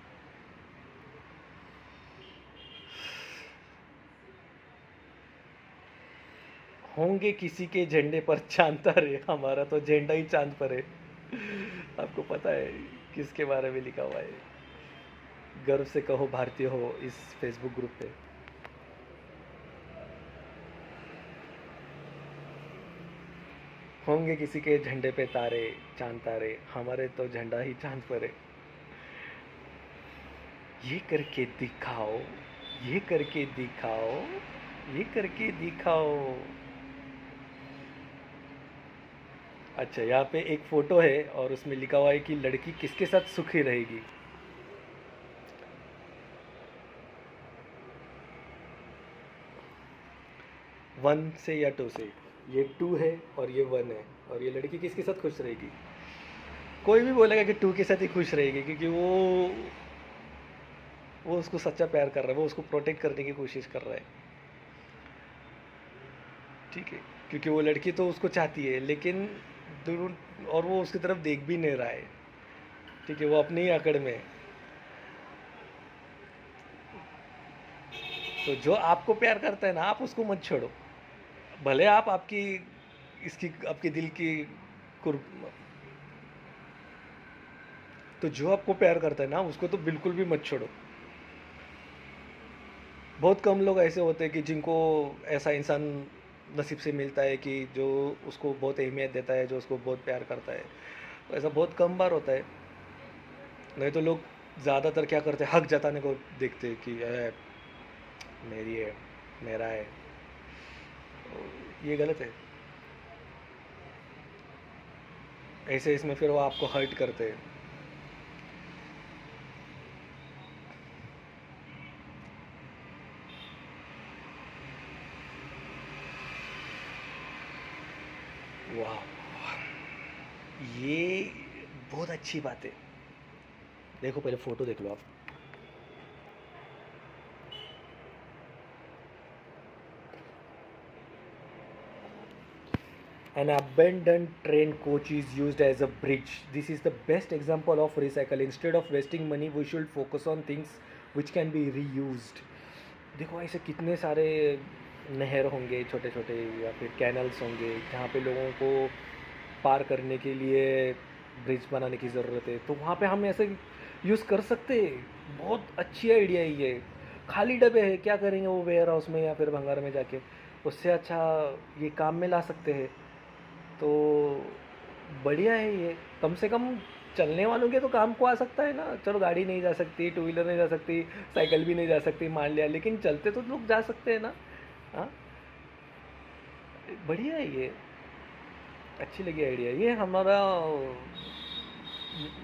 Speaker 1: होंगे किसी के झंडे पर चांद तारे, हमारा तो झंडा ही चांद पर है। आपको पता है किसके बारे में लिखा हुआ है? गर्व से कहो भारतीय हो, इस फेसबुक ग्रुप पे। होंगे किसी के झंडे पे तारे, चांद तारे, हमारे तो झंडा ही चांद पर है। ये करके दिखाओ, ये करके दिखाओ, ये करके दिखाओ। अच्छा, यहाँ पे एक फ़ोटो है और उसमें लिखा हुआ है कि लड़की किसके साथ सुखी रहेगी। वन से या टू से? ये टू है और ये वन है, और ये लड़की किसके साथ खुश रहेगी? कोई भी बोलेगा कि टू के साथ ही खुश रहेगी, क्योंकि वो उसको सच्चा प्यार कर रहा है, वो उसको प्रोटेक्ट करने की कोशिश कर रहा है। ठीक है, क्योंकि वो लड़की तो उसको चाहती है, लेकिन दूर, और वो उसकी तरफ देख भी नहीं रहा है। ठीक है, वो अपने ही आकड़ में है। तो जो आपको प्यार करता है ना, आप उसको मत छोड़ो। भले आप आपकी इसकी आपके दिल की कुर तो जो आपको प्यार करता है ना, उसको तो बिल्कुल भी मत छोड़ो। बहुत कम लोग ऐसे होते हैं कि जिनको ऐसा इंसान नसीब से मिलता है कि जो उसको बहुत अहमियत देता है, जो उसको बहुत प्यार करता है। तो ऐसा बहुत कम बार होता है। नहीं तो लोग ज़्यादातर क्या करते हैं, हक जताने को देखते हैं कि मेरी है, मेरा है। तो ये गलत है। ऐसे इसमें फिर वो आपको हर्ट करते हैं। वाह, ये बहुत अच्छी बात है। देखो, पहले फ़ोटो देख लो आप। An abandoned train coach is used as a bridge. This is the best example of recycle. Instead of wasting money, we should focus on things which can be reused. देखो, ऐसे कितने सारे नहर होंगे छोटे छोटे, या फिर कैनल्स होंगे जहाँ पे लोगों को पार करने के लिए ब्रिज बनाने की ज़रूरत है, तो वहाँ पे हम ऐसे यूज़ कर सकते हैं। बहुत अच्छी आइडिया है ये। खाली डब्बे हैं, क्या करेंगे वो वेयर हाउस में या फिर भंगार में जाके? उससे अच्छा ये काम में ला सकते हैं। तो बढ़िया है ये। कम से कम चलने वालों के तो काम को आ सकता है ना। चलो, गाड़ी नहीं जा सकती, टू व्हीलर नहीं जा सकती, साइकिल भी नहीं जा सकती, मान लिया, लेकिन चलते तो लोग जा सकते हैं ना। हाँ, बढ़िया है ये। अच्छी लगी आइडिया ये।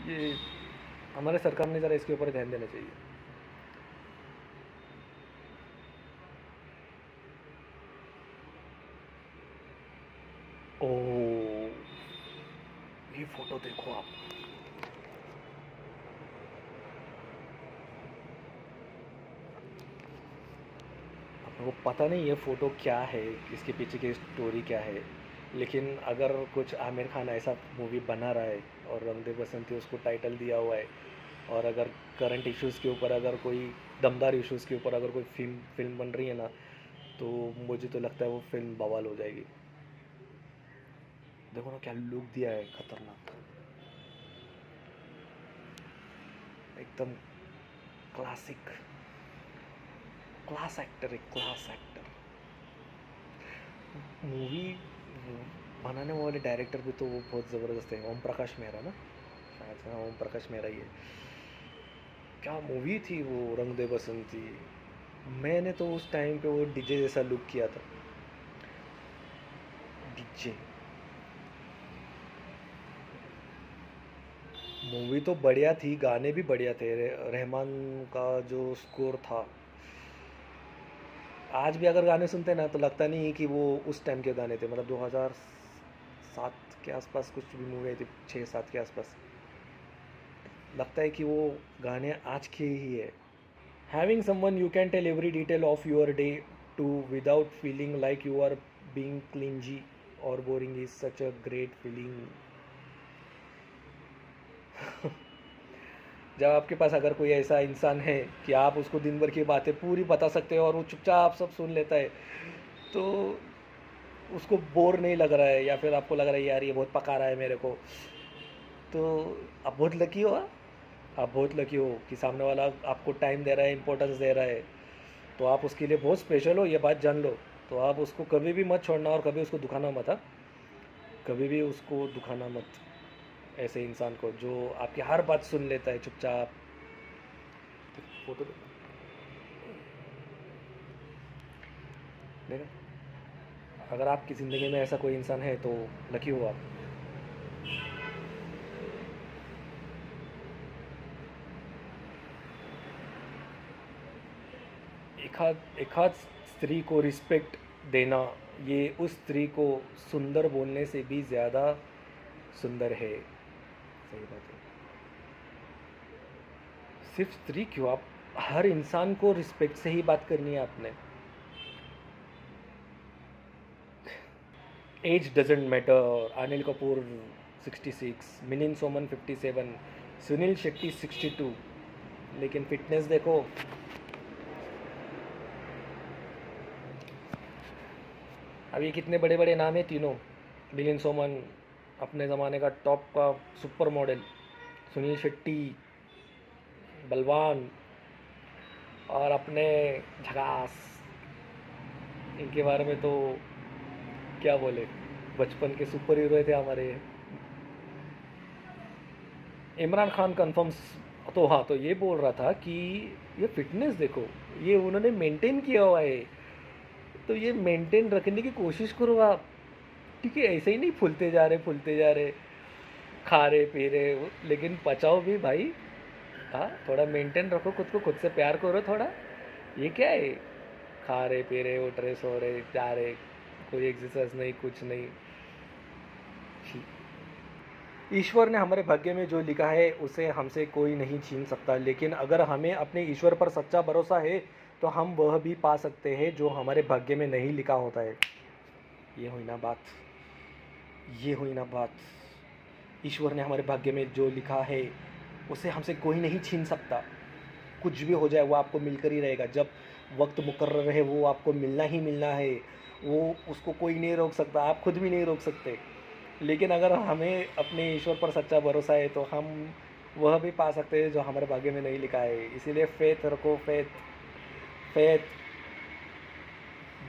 Speaker 1: ये हमारे सरकार ने ज़रा इसके ऊपर ध्यान देना चाहिए। ओ, ये फोटो देखो आप। आपको पता नहीं ये फ़ोटो क्या है, इसके पीछे की स्टोरी क्या है, लेकिन अगर कुछ आमिर खान ऐसा मूवी बना रहा है और रंग दे बसंती उसको टाइटल दिया हुआ है, और अगर करंट इश्यूज़ के ऊपर, अगर कोई दमदार इश्यूज़ के ऊपर अगर कोई फिल्म बन रही है ना, तो मुझे तो लगता है वो फिल्म बवाल हो जाएगी। देखो ना क्या लुक दिया है, खतरनाक, एकदम क्लासिक। क्लास एक्टर है, क्लास एक्टर। मूवी बनाने वाले डायरेक्टर भी तो वो बहुत ज़बरदस्त है, ओम प्रकाश मेहरा ना, शायद से। हाँ, ओम प्रकाश मेहरा ही है। क्या मूवी थी वो रंग दे बसंती। मैंने तो उस टाइम पे वो डीजे जैसा लुक किया था। डीजे मूवी तो बढ़िया थी, गाने भी बढ़िया थे। रहमान का जो स्कोर था, आज भी अगर गाने सुनते ना तो लगता नहीं है कि वो उस टाइम के गाने थे, मतलब 2007 7 के आसपास कुछ भी मूवी आई थी, 6-7 के आसपास। लगता है कि वो गाने आज के ही है। Having someone you can tell every detail of your day to without feeling like you are being clingy और boring is such a great feeling. जब आपके पास अगर कोई ऐसा इंसान है कि आप उसको दिन भर की बातें पूरी बता सकते हो और वो चुपचाप सब सुन लेता है, तो उसको बोर नहीं लग रहा है, या फिर आपको लग रहा है यार ये बहुत पका रहा है मेरे को, तो आप बहुत लकी हो। हाँ? आप बहुत लकी हो कि सामने वाला आपको टाइम दे रहा है, इंपॉर्टेंस दे रहा है, तो आप उसके लिए बहुत स्पेशल हो, ये बात जान लो। तो आप उसको कभी भी मत छोड़ना और कभी उसको दुखाना मत। हाँ? कभी भी उसको दुखाना मत, ऐसे इंसान को जो आपकी हर बात सुन लेता है चुपचाप। फोटो देखा, अगर आपकी ज़िंदगी में ऐसा कोई इंसान है तो लकी हो आप। एक आध स्त्री को रिस्पेक्ट देना, ये उस स्त्री को सुंदर बोलने से भी ज़्यादा सुंदर है। सही बात है। सिर्फ स्त्री क्यों, आप हर इंसान को रिस्पेक्ट से ही बात करनी है आपने। Age doesn't matter. Anil Kapoor 66, Milind Soman 57, Sunil Shetty 62, लेकिन फिटनेस देखो। अब ये कितने बड़े बड़े नाम हैं तीनों। मिलिंद सोमन अपने ज़माने का टॉप का सुपर मॉडल, सुनील शेट्टी बलवान, और अपने झकास। इनके बारे में तो क्या बोले, बचपन के सुपर हीरो थे हमारे। इमरान खान कन्फर्म्स। तो हाँ, तो ये बोल रहा था कि ये फिटनेस देखो, ये उन्होंने मेंटेन किया हुआ है, तो ये मेंटेन रखने की कोशिश करो आप। ठीक है, ऐसे ही नहीं फूलते जा रहे फूलते जा रहे, खा रहे पी रहे, लेकिन पचाओ भी भाई। हाँ, थोड़ा मेंटेन रखो खुद को, खुद से प्यार करो थोड़ा। ये क्या है, खा रहे पी रहे उठ रहे सो रहे जा रहे, कोई एक्सरसाइज नहीं कुछ नहीं। ईश्वर ने हमारे भाग्य में जो लिखा है उसे हमसे कोई नहीं छीन सकता, लेकिन अगर हमें अपने ईश्वर पर सच्चा भरोसा है तो हम वह भी पा सकते हैं जो हमारे भाग्य में नहीं लिखा होता है। ये हुई ना बात, ये हुई ना बात। ईश्वर ने हमारे भाग्य में जो लिखा है उसे हमसे कोई नहीं छीन सकता। कुछ भी हो जाए वो आपको मिलकर ही रहेगा। जब वक्त मुकर्रर है वो आपको मिलना ही मिलना है, वो उसको कोई नहीं रोक सकता, आप खुद भी नहीं रोक सकते। लेकिन अगर हमें अपने ईश्वर पर सच्चा भरोसा है तो हम वह भी पा सकते हैं जो हमारे भाग्य में नहीं लिखा है। इसीलिए फेथ रखो, फेथ। फेथ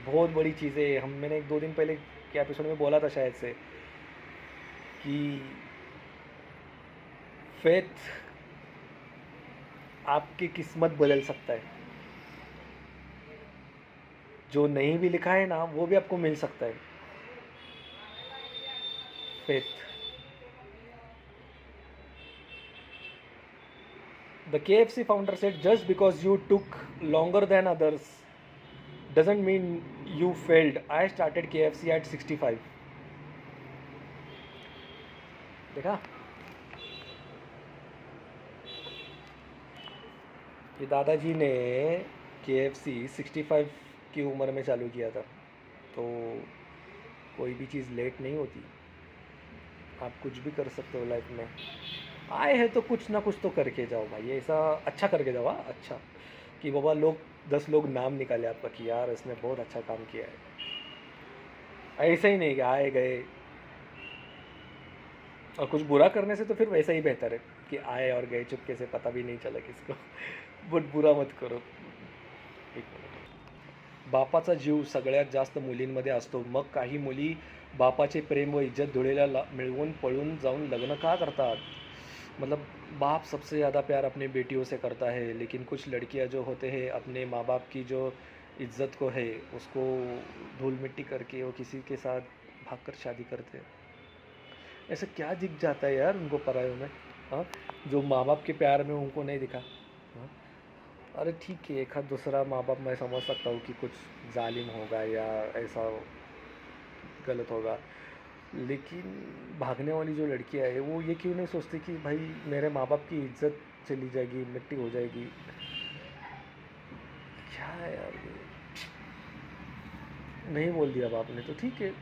Speaker 1: बहुत बड़ी चीज़ है। मैंने 1-2 दिन पहले के एपिसोड में बोला था शायद से कि फेथ आपकी किस्मत बदल सकता है। जो नहीं भी लिखा है ना वो भी आपको मिल सकता है। Faith. The KFC founder said, just because you took longer than others doesn't mean you failed. I started KFC at 65. देखा, ये दादाजी ने KFC 65 की उम्र में चालू किया था। तो कोई भी चीज़ लेट नहीं होती। आप कुछ भी कर सकते हो लाइफ में। आए हैं तो कुछ ना कुछ तो करके जाओ भाई, ऐसा अच्छा करके जाओ। हाँ, अच्छा कि बाबा लोग 10 लोग नाम निकाले आपका कि यार इसने बहुत अच्छा काम किया है। ऐसा ही नहीं कि आए गए, और कुछ बुरा करने से तो फिर वैसा ही बेहतर है कि आए और गए चुपके से, पता भी नहीं चला किसको। बट बुरा मत करो। एक मिनिट। बापाचा जीव सगळ्यात जास्त मुलींमध्ये असतो, मग काही मुली बापाचे प्रेम व इज्जत धुळेला मिळवून पळून जाऊन लग्न का करतात। मतलब बाप सबसे ज़्यादा प्यार अपनी बेटियों से करता है, लेकिन कुछ लड़कियां जो होते हैं अपने माँ बाप की जो इज्जत को है उसको धूल मिट्टी करके वो किसी के साथ भागकर शादी करते हैं। ऐसा क्या दिख जाता है यार उनको परायों में। हाँ, जो माँ बाप के प्यार में उनको नहीं दिखा। हाँ, अरे ठीक है, एक आध दूसरा माँ बाप मैं समझ सकता हूँ कि कुछ जालिम होगा या ऐसा गलत होगा, लेकिन भागने वाली जो लड़कियां है वो ये क्यों नहीं सोचती कि भाई मेरे माँ बाप की इज्जत चली जाएगी, मिट्टी हो जाएगी। क्या है यार ये। नहीं बोल दिया बाप ने तो ठीक है।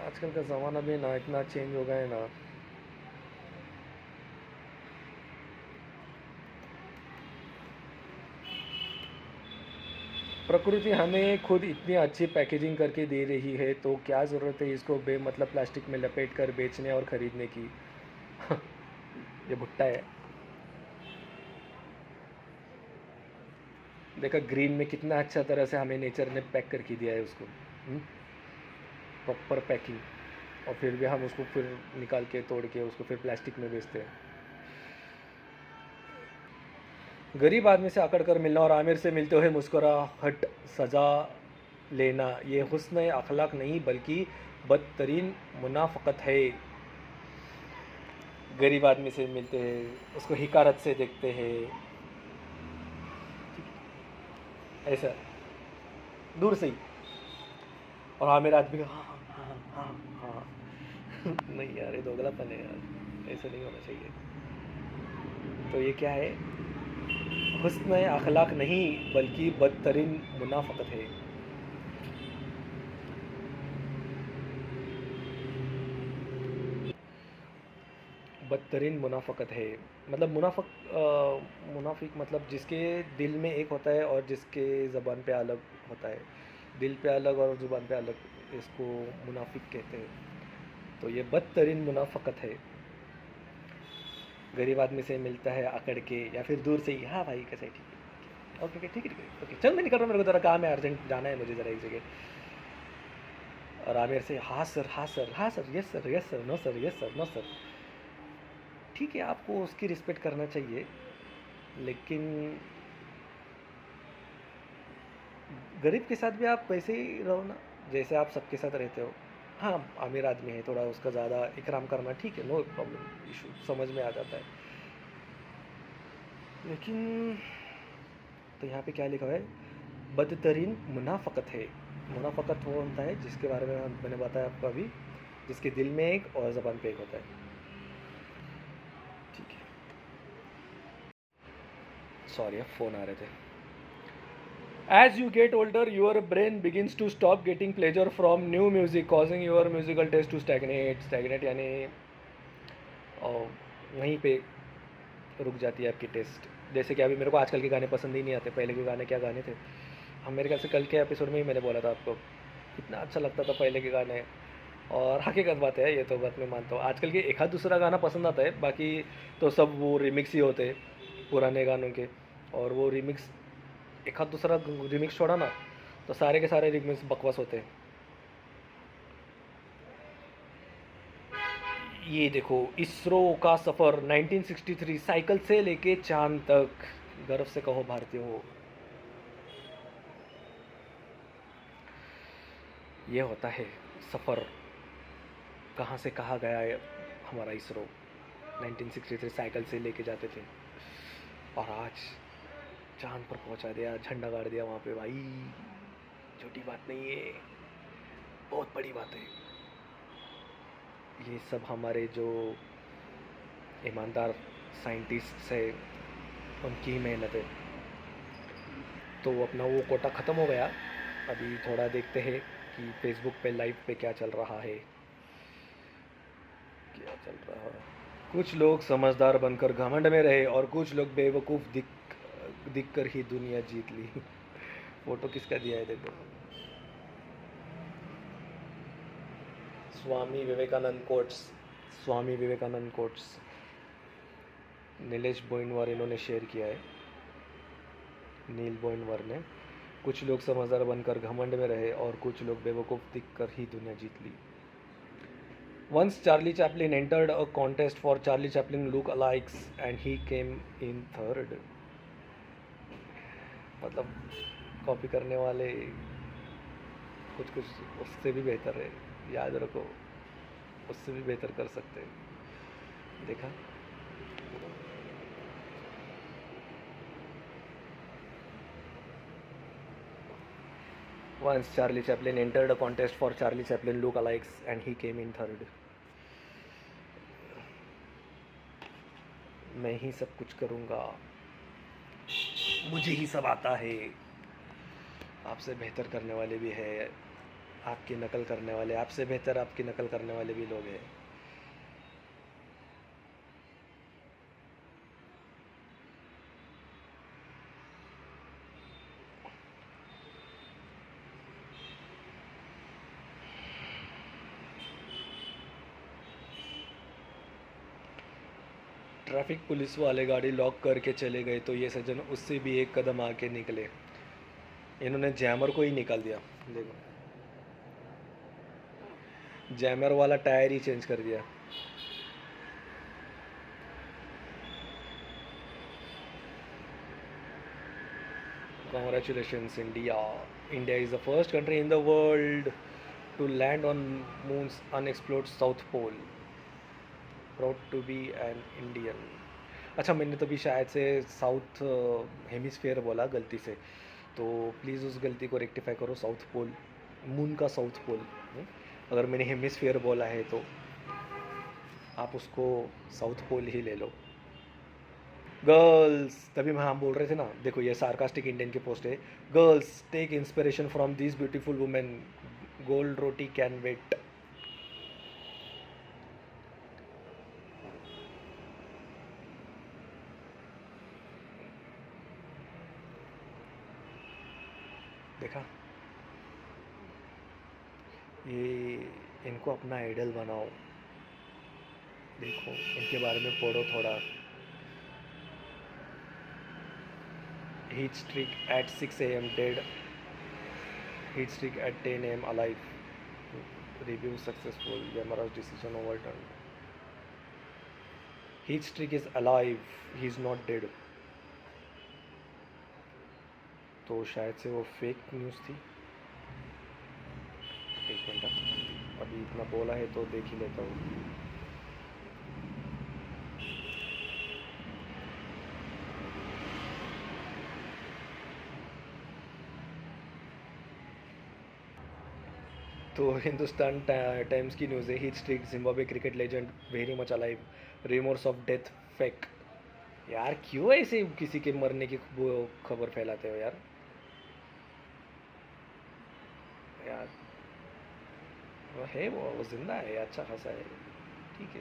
Speaker 1: आजकल का ज़माना भी ना इतना चेंज हो गया है ना। प्रकृति हमें खुद इतनी अच्छी पैकेजिंग करके दे रही है तो क्या ज़रूरत है इसको बेमतलब प्लास्टिक में लपेट कर बेचने और ख़रीदने की। ये भुट्टा है। देखा ग्रीन में कितना अच्छा तरह से हमें नेचर ने पैक करके दिया है उसको। Proper packing. और फिर भी हम उसको फिर निकाल के तोड़ के उसको फिर प्लास्टिक में बेचते हैं। गरीब आदमी से अकड़ कर मिलना और आमिर से मिलते हुए मुस्कुराहट सजा लेना ये हुस्न अखलाक नहीं बल्कि बदतरीन मुनाफकत है। गरीब आदमी से मिलते हैं, उसको हिकारत से देखते हैं, ऐसा दूर से ही। और आमिर आदमी का हाँ हाँ हाँ हाँ हाँ। नहीं यार ये दोगलापन है यार, ऐसा नहीं होना चाहिए। तो ये क्या है, हुस्न अखलाक नहीं बल्कि बदतरीन मुनाफकत है। बदतरीन मुनाफ़क़त है। मतलब मुनाफिक मतलब जिसके दिल में एक होता है और जिसके ज़बान पे अलग होता है। दिल पे अलग और ज़ुबान पे अलग, इसको मुनाफिक कहते हैं। तो ये बदतरीन मुनाफ़क़त है। गरीब आदमी से मिलता है अकड़ के या फिर दूर से ही, हाँ भाई कैसे है, ठीक है, ओके ओके ठीक है ठीक है ओके चल मैं निकल रहा हूँ, मेरे को ज़रा काम है, अर्जेंट जाना है मुझे ज़रा एक जगह। और आमिर से हाँ सर हाँ सर हाँ sir yes sir yes sir no sir yes sir no sir. ठीक है आपको उसकी रिस्पेक्ट करना चाहिए, लेकिन गरीब के साथ भी आप वैसे ही रहो ना जैसे आप सबके साथ रहते हो। हाँ अमीर आदमी है, थोड़ा उसका ज़्यादा इकराम करना ठीक है, नो प्रॉब्लम, इशू समझ में आ जाता है। लेकिन तो यहाँ पे क्या लिखा हुआ है, बदतरीन मुनाफ़क़त है। मुनाफ़क़त वो होता है जिसके बारे में मैंने बताया आपको अभी, जिसके दिल में एक और ज़बान पे एक होता है। ठीक है, सॉरी अब फ़ोन आ रहे थे। As you get older, your brain begins to stop getting pleasure from new music, causing your musical taste to stagnate. Stagnate यानी वहीं पे रुक जाती है आपकी टेस्ट। जैसे कि अभी मेरे को आजकल के गाने पसंद ही नहीं आते, पहले के गाने क्या गाने थे। हम मेरे ख्याल से कल के एपिसोड में ही मैंने बोला था आपको, कितना अच्छा लगता था पहले के गाने। और हकीकत बात है, ये तो बात मैं मानता हूँ। आजकल के एक आध दूसरा गाना पसंद आता है, बाकी तो सब वो रिमिक्स ही होते हैं पुराने गानों के। और वो रिमिक्स एक आध दूसरा रिमिक्स छोड़ा ना, तो सारे के सारे रिमिक्स बकवास होते हैं। ये देखो, इसरो का सफ़र 1963, साइकिल से लेके चांद तक, गर्व से कहो भारतीय हो। ये होता है सफ़र, कहाँ से कहाँ गया है हमारा इसरो। 1963 साइकिल से लेके जाते थे और आज चांद पर पहुंचा दिया, झंडा गाड़ दिया वहाँ पे भाई। छोटी बात नहीं है, बहुत बड़ी बात है। ये सब हमारे जो ईमानदार साइंटिस्ट है उनकी ही मेहनत है। तो अपना वो कोटा ख़त्म हो गया। अभी थोड़ा देखते हैं कि फेसबुक पे लाइव पे क्या चल रहा है, क्या चल रहा है। कुछ लोग समझदार बनकर घमंड में रहे और कुछ लोग बेवकूफ़ दिख कर ही दुनिया जीत ली। फोटो किसका दिया है देखो, स्वामी विवेकानंद कोट्स। स्वामी विवेकानंद कोट्स नीलेश बोइनवर इन्होंने शेयर किया है, नील बोइनवर ने। कुछ लोग समझदार बनकर घमंड में रहे और कुछ लोग बेवकूफ़ दिख कर ही दुनिया जीत ली। Once Charlie Chaplin entered a contest for Charlie Chaplin look-alikes and he came in third. मतलब कॉपी करने वाले कुछ कुछ उससे भी बेहतर है, याद रखो, उससे भी बेहतर कर सकते हैं। देखा, Once Charlie Chaplin entered a contest for Charlie Chaplin lookalikes and he came in third. मैं ही सब कुछ करूँगा, मुझे ही सब आता है। आपसे बेहतर करने वाले भी है, आपकी नकल करने वाले, आपसे बेहतर आपकी नकल करने वाले भी लोग हैं। ट्रैफिक पुलिस वाले गाड़ी लॉक करके चले गए तो ये सज्जन उससे भी एक कदम आके निकले। इन्होंने जैमर को ही निकाल दिया। देखो, जैमर वाला टायर ही चेंज कर दिया। Congratulations, India. India is the first country in the world to land on moon's unexplored south pole. Proud to be an Indian. अच्छा, मैंने तो भी शायद से साउथ हेमिस्फेयर बोला गलती से, तो प्लीज़ उस गलती को रेक्टिफाई करो। साउथ पोल, मून का साउथ पोल। अगर मैंने हेमिस्फेयर बोला है तो आप उसको साउथ पोल ही ले लो। गर्ल्स, तभी हम बोल रहे थे ना, देखो ये सार्कास्टिक इंडियन की पोस्ट है। Girls take inspiration from this beautiful women, gold roti can wait. देखा, ये इनको अपना आइडल बनाओ। देखो, इनके बारे में पढ़ो थोड़ा। Heath Streak at 6 AM dead, Heath Streak at 10 AM alive, review successful, Yamraj decision overturn. Heath Streak is alive, he is not dead. तो शायद से वो फेक न्यूज़ थी। एक मिनट, अभी इतना बोला है तो देख ही लेता हूँ। तो हिंदुस्तान टाइम्स की न्यूज़ है, Heath Streak Zimbabwe cricket legend very much alive, rumours of death fake. यार क्यों ऐसे किसी के मरने की वो खबर फैलाते हो यार। यार वो है, वो जिंदा है, अच्छा खासा है, ठीक है।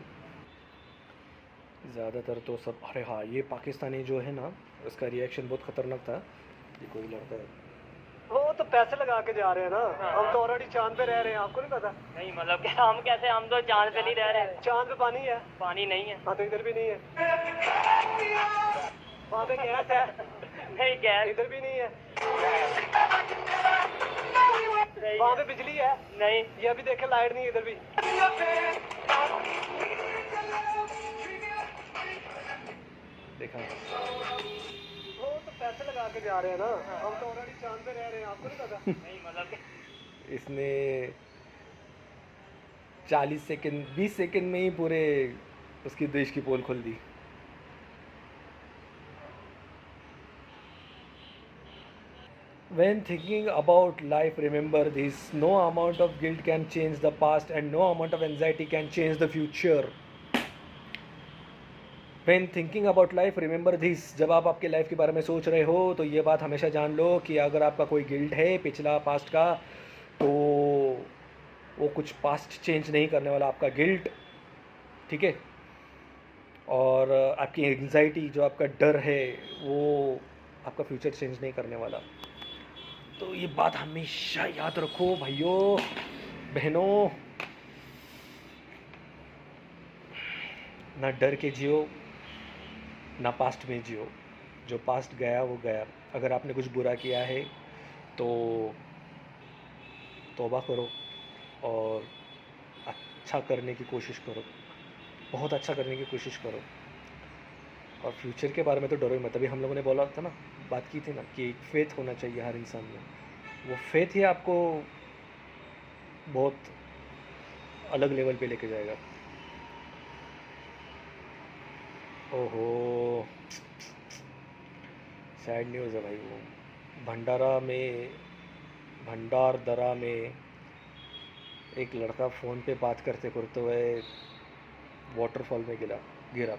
Speaker 1: ज़्यादातर तो सब, अरे हाँ, ये पाकिस्तानी जो है ना, उसका रिएक्शन बहुत ख़तरनाक था। ये कोई लड़का है, वो तो पैसे लगा के जा रहे हैं ना। हम तो ऑलरेडी चांद पे रह रहे हैं, आपको नहीं पता?
Speaker 2: नहीं मतलब क्या, हम कैसे, हम तो चांद पे नहीं रह रहे।
Speaker 1: चांद पे पानी है?
Speaker 2: पानी नहीं है।
Speaker 1: हाँ, तो इधर भी नहीं है। वहाँ पे गैस है?
Speaker 2: नहीं गैस।
Speaker 1: इधर भी नहीं है।
Speaker 2: नहीं
Speaker 1: वहाँ
Speaker 2: है।
Speaker 1: पे बिजली है?
Speaker 2: नहीं।
Speaker 1: ये अभी देखे, लाइट नहीं है इधर भी। देखा, वो तो पैसे लगा के जा रहे हैं ना। हम तो ऑलरेडी चांद पे रह रहे हैं, आपको नहीं पता?
Speaker 2: नहीं मतलब
Speaker 1: इसने 40 सेकंड 20 सेकंड में ही पूरे उसकी देश की पोल खोल दी। When thinking about life, remember this: no amount of guilt can change the past, and no amount of anxiety can change the future. When thinking about life, remember this: जब आप आपके life के बारे में सोच रहे हो तो ये बात हमेशा जान लो कि अगर आपका कोई गिल्ट है पिछला पास्ट का, तो वो कुछ पास्ट चेंज नहीं करने वाला आपका गिल्ट, ठीक है। और आपकी एंजाइटी, जो आपका डर है, वो आपका फ्यूचर चेंज नहीं करने वाला। तो ये बात हमेशा याद रखो भाइयों बहनों। ना डर के जियो, ना पास्ट में जियो। जो पास्ट गया वो गया। अगर आपने कुछ बुरा किया है तो तौबा करो और अच्छा करने की कोशिश करो, बहुत अच्छा करने की कोशिश करो। और फ्यूचर के बारे में तो डरो ही मत। अभी हम लोगों ने बोला था ना, बात की थी ना, कि एक फेथ होना चाहिए हर इंसान में। वो फेथ ही आपको बहुत अलग लेवल पे लेके जाएगा। ओहो, सैड न्यूज़ है भाई। वो भंडारदरा में एक लड़का फ़ोन पे बात करते करते हुए वाटरफॉल में गिरा।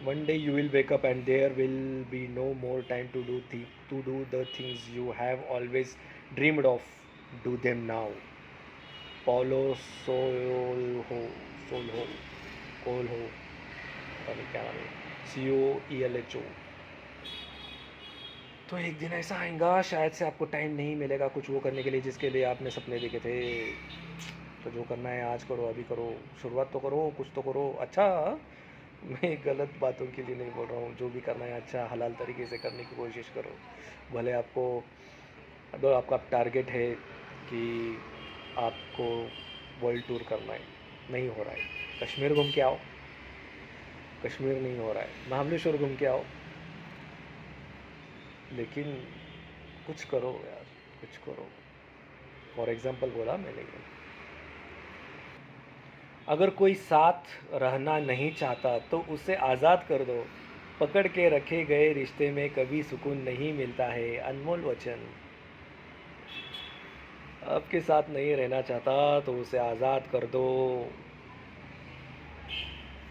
Speaker 1: One day you will wake up and there will be no more time to do the things you have always dreamed of. Do them now. Paulo Coelho, Coelho, Coelho, पता नहीं क्या नाम है, COELHO। तो एक दिन ऐसा आएगा शायद से आपको टाइम नहीं मिलेगा कुछ वो करने के लिए जिसके लिए आपने सपने देखे थे। तो जो करना है आज करो, अभी करो, शुरुआत तो करो, कुछ तो करो। अच्छा, मैं गलत बातों के लिए नहीं बोल रहा हूँ, जो भी करना है अच्छा हलाल तरीके से करने की कोशिश करो। भले आपको अगर आपका टारगेट है कि आपको वर्ल्ड टूर करना है, नहीं हो रहा है, कश्मीर घूम के आओ। कश्मीर नहीं हो रहा है, महाबलेश्वर घूम के आओ, लेकिन कुछ करो यार, कुछ करो। फॉर एग्ज़ाम्पल बोला मैंने ये। अगर कोई साथ रहना नहीं चाहता तो उसे आज़ाद कर दो। पकड़ के रखे गए रिश्ते में कभी सुकून नहीं मिलता है। अनमोल वचन। आपके साथ नहीं रहना चाहता तो उसे आज़ाद कर दो।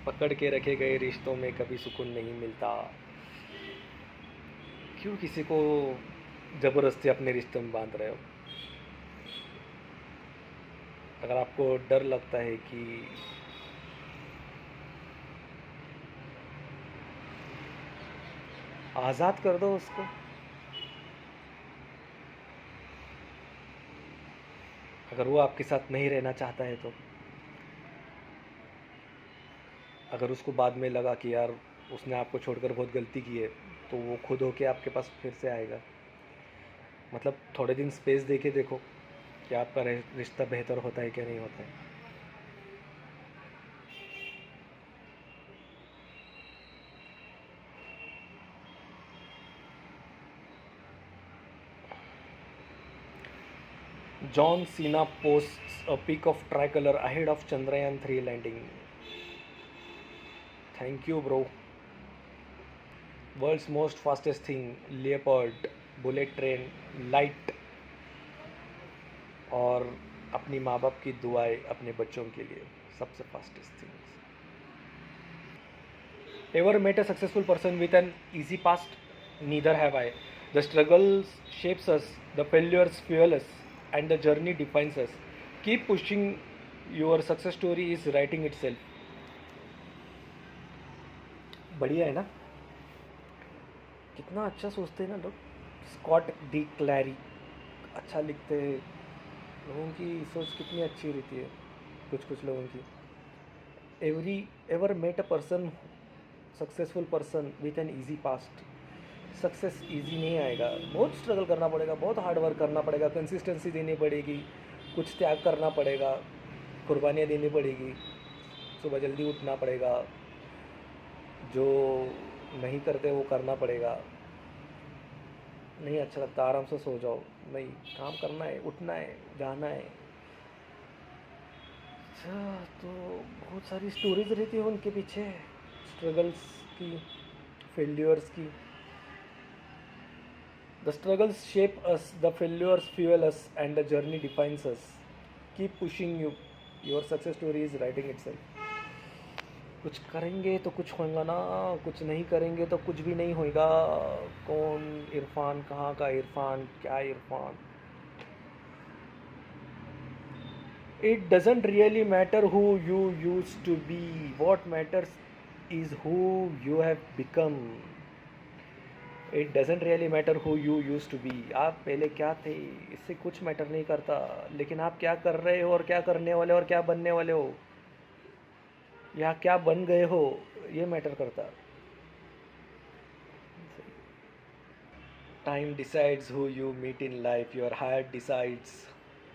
Speaker 1: पकड़ के रखे गए रिश्तों में कभी सुकून नहीं मिलता। क्यों किसी को ज़बरदस्ती अपने रिश्ते में बांध रहे हो? अगर आपको डर लगता है कि आज़ाद कर दो उसको। अगर वो आपके साथ नहीं रहना चाहता है तो, अगर उसको बाद में लगा कि यार उसने आपको छोड़कर बहुत गलती की है, तो वो खुद होके आपके पास फिर से आएगा। मतलब थोड़े दिन स्पेस दे के देखो कि आपका रिश्ता बेहतर होता है क्या नहीं होता है। John Cena posts a pic of tricolor ahead of Chandrayaan 3 landing. Thank you, bro. World's most fastest thing, Leopard, bullet train, light, और अपनी माँ बाप की दुआएं अपने बच्चों के लिए सबसे fastest things. Ever met a successful person with an easy past? Neither have I. The struggles shapes us, the failures fuel us, and the journey defines us. Keep pushing. Your success story is writing itself. बढ़िया है ना? कितना अच्छा सोचते हैं ना लोग। Scott D क्लैरी अच्छा लिखते हैं। लोगों की सोच कितनी अच्छी रहती है, कुछ लोगों की। Ever met a person, successful person with an easy past. Success easy नहीं आएगा, बहुत स्ट्रगल करना पड़ेगा, बहुत हार्ड वर्क करना पड़ेगा, कंसिस्टेंसी देनी पड़ेगी, कुछ त्याग करना पड़ेगा, कुर्बानियाँ देनी पड़ेगी, सुबह जल्दी उठना पड़ेगा, जो नहीं करते वो करना पड़ेगा। नहीं अच्छा लगता आराम से सो जाओ, नहीं, काम करना है, उठना है, जाना है। अच्छा, तो बहुत सारी स्टोरीज रहती है उनके पीछे, स्ट्रगल्स की, फेल्यूर्स की। The struggles shape us, the failures fuel us, and the journey defines us. Keep pushing you. Your success story is writing itself. कुछ करेंगे तो कुछ होगा ना, कुछ नहीं करेंगे तो कुछ भी नहीं होगा। कौन इरफान, कहाँ का इरफान, क्या Irfan? It doesn't really matter who you used to be. What matters is who you have become. It doesn't really matter who you used to be. आप पहले क्या थे इससे कुछ मैटर नहीं करता, लेकिन आप क्या कर रहे हो और क्या करने वाले हो और क्या बनने वाले हो या क्या बन गए हो, ये मैटर करता। Time decides who you meet in life. Your heart decides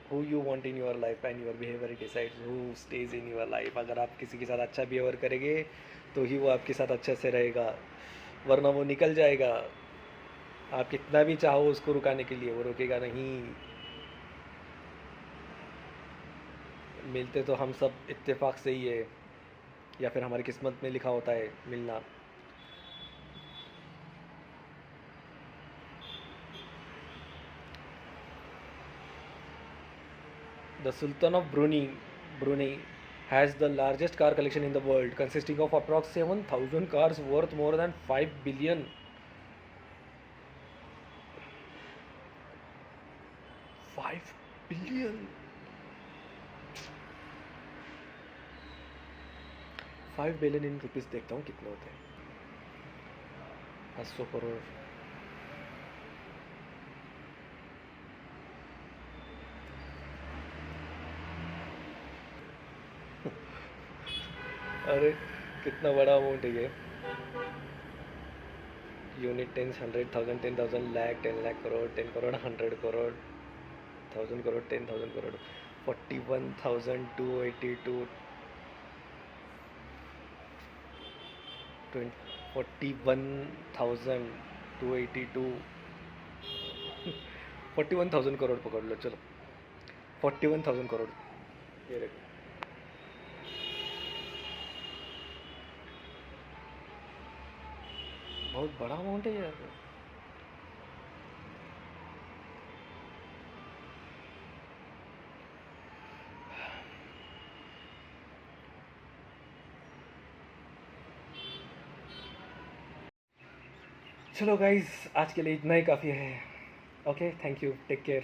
Speaker 1: who you want in your life, and your behavior decides who stays in your life. अगर आप किसी के साथ अच्छा बिहेवियर करेंगे तो ही वो आपके साथ अच्छे से रहेगा, वरना वो निकल जाएगा। आप कितना भी चाहो उसको रुकाने के लिए, वो रुकेगा नहीं। मिलते तो हम सब इत्तेफाक से ही है, या फिर हमारी किस्मत में लिखा होता है मिलना। The Sultan of Brunei has the largest car collection in the world, consisting of approx 7,000 cars worth more than 5 billion. 5 billion. 5 billion in rupees देखता हूँ कितने होते हैं. 800 करोड़. अरे कितना बड़ा अमाउंट है ये. यूनिट, टेंस, 100,000, 10,000, लाख, 10 लाख करोड़, 10 करोड़, 100 करोड़, 1,000 करोड़, 10,000 करोड़, 41,282, 41,282, 41,000 करोड़ पकड़ लो. चलो 41,000 करोड़. ये देखो. बहुत बड़ा अमाउंट है यार. चलो गाइस, आज के लिए इतना ही काफ़ी है. Okay, thank you, take care.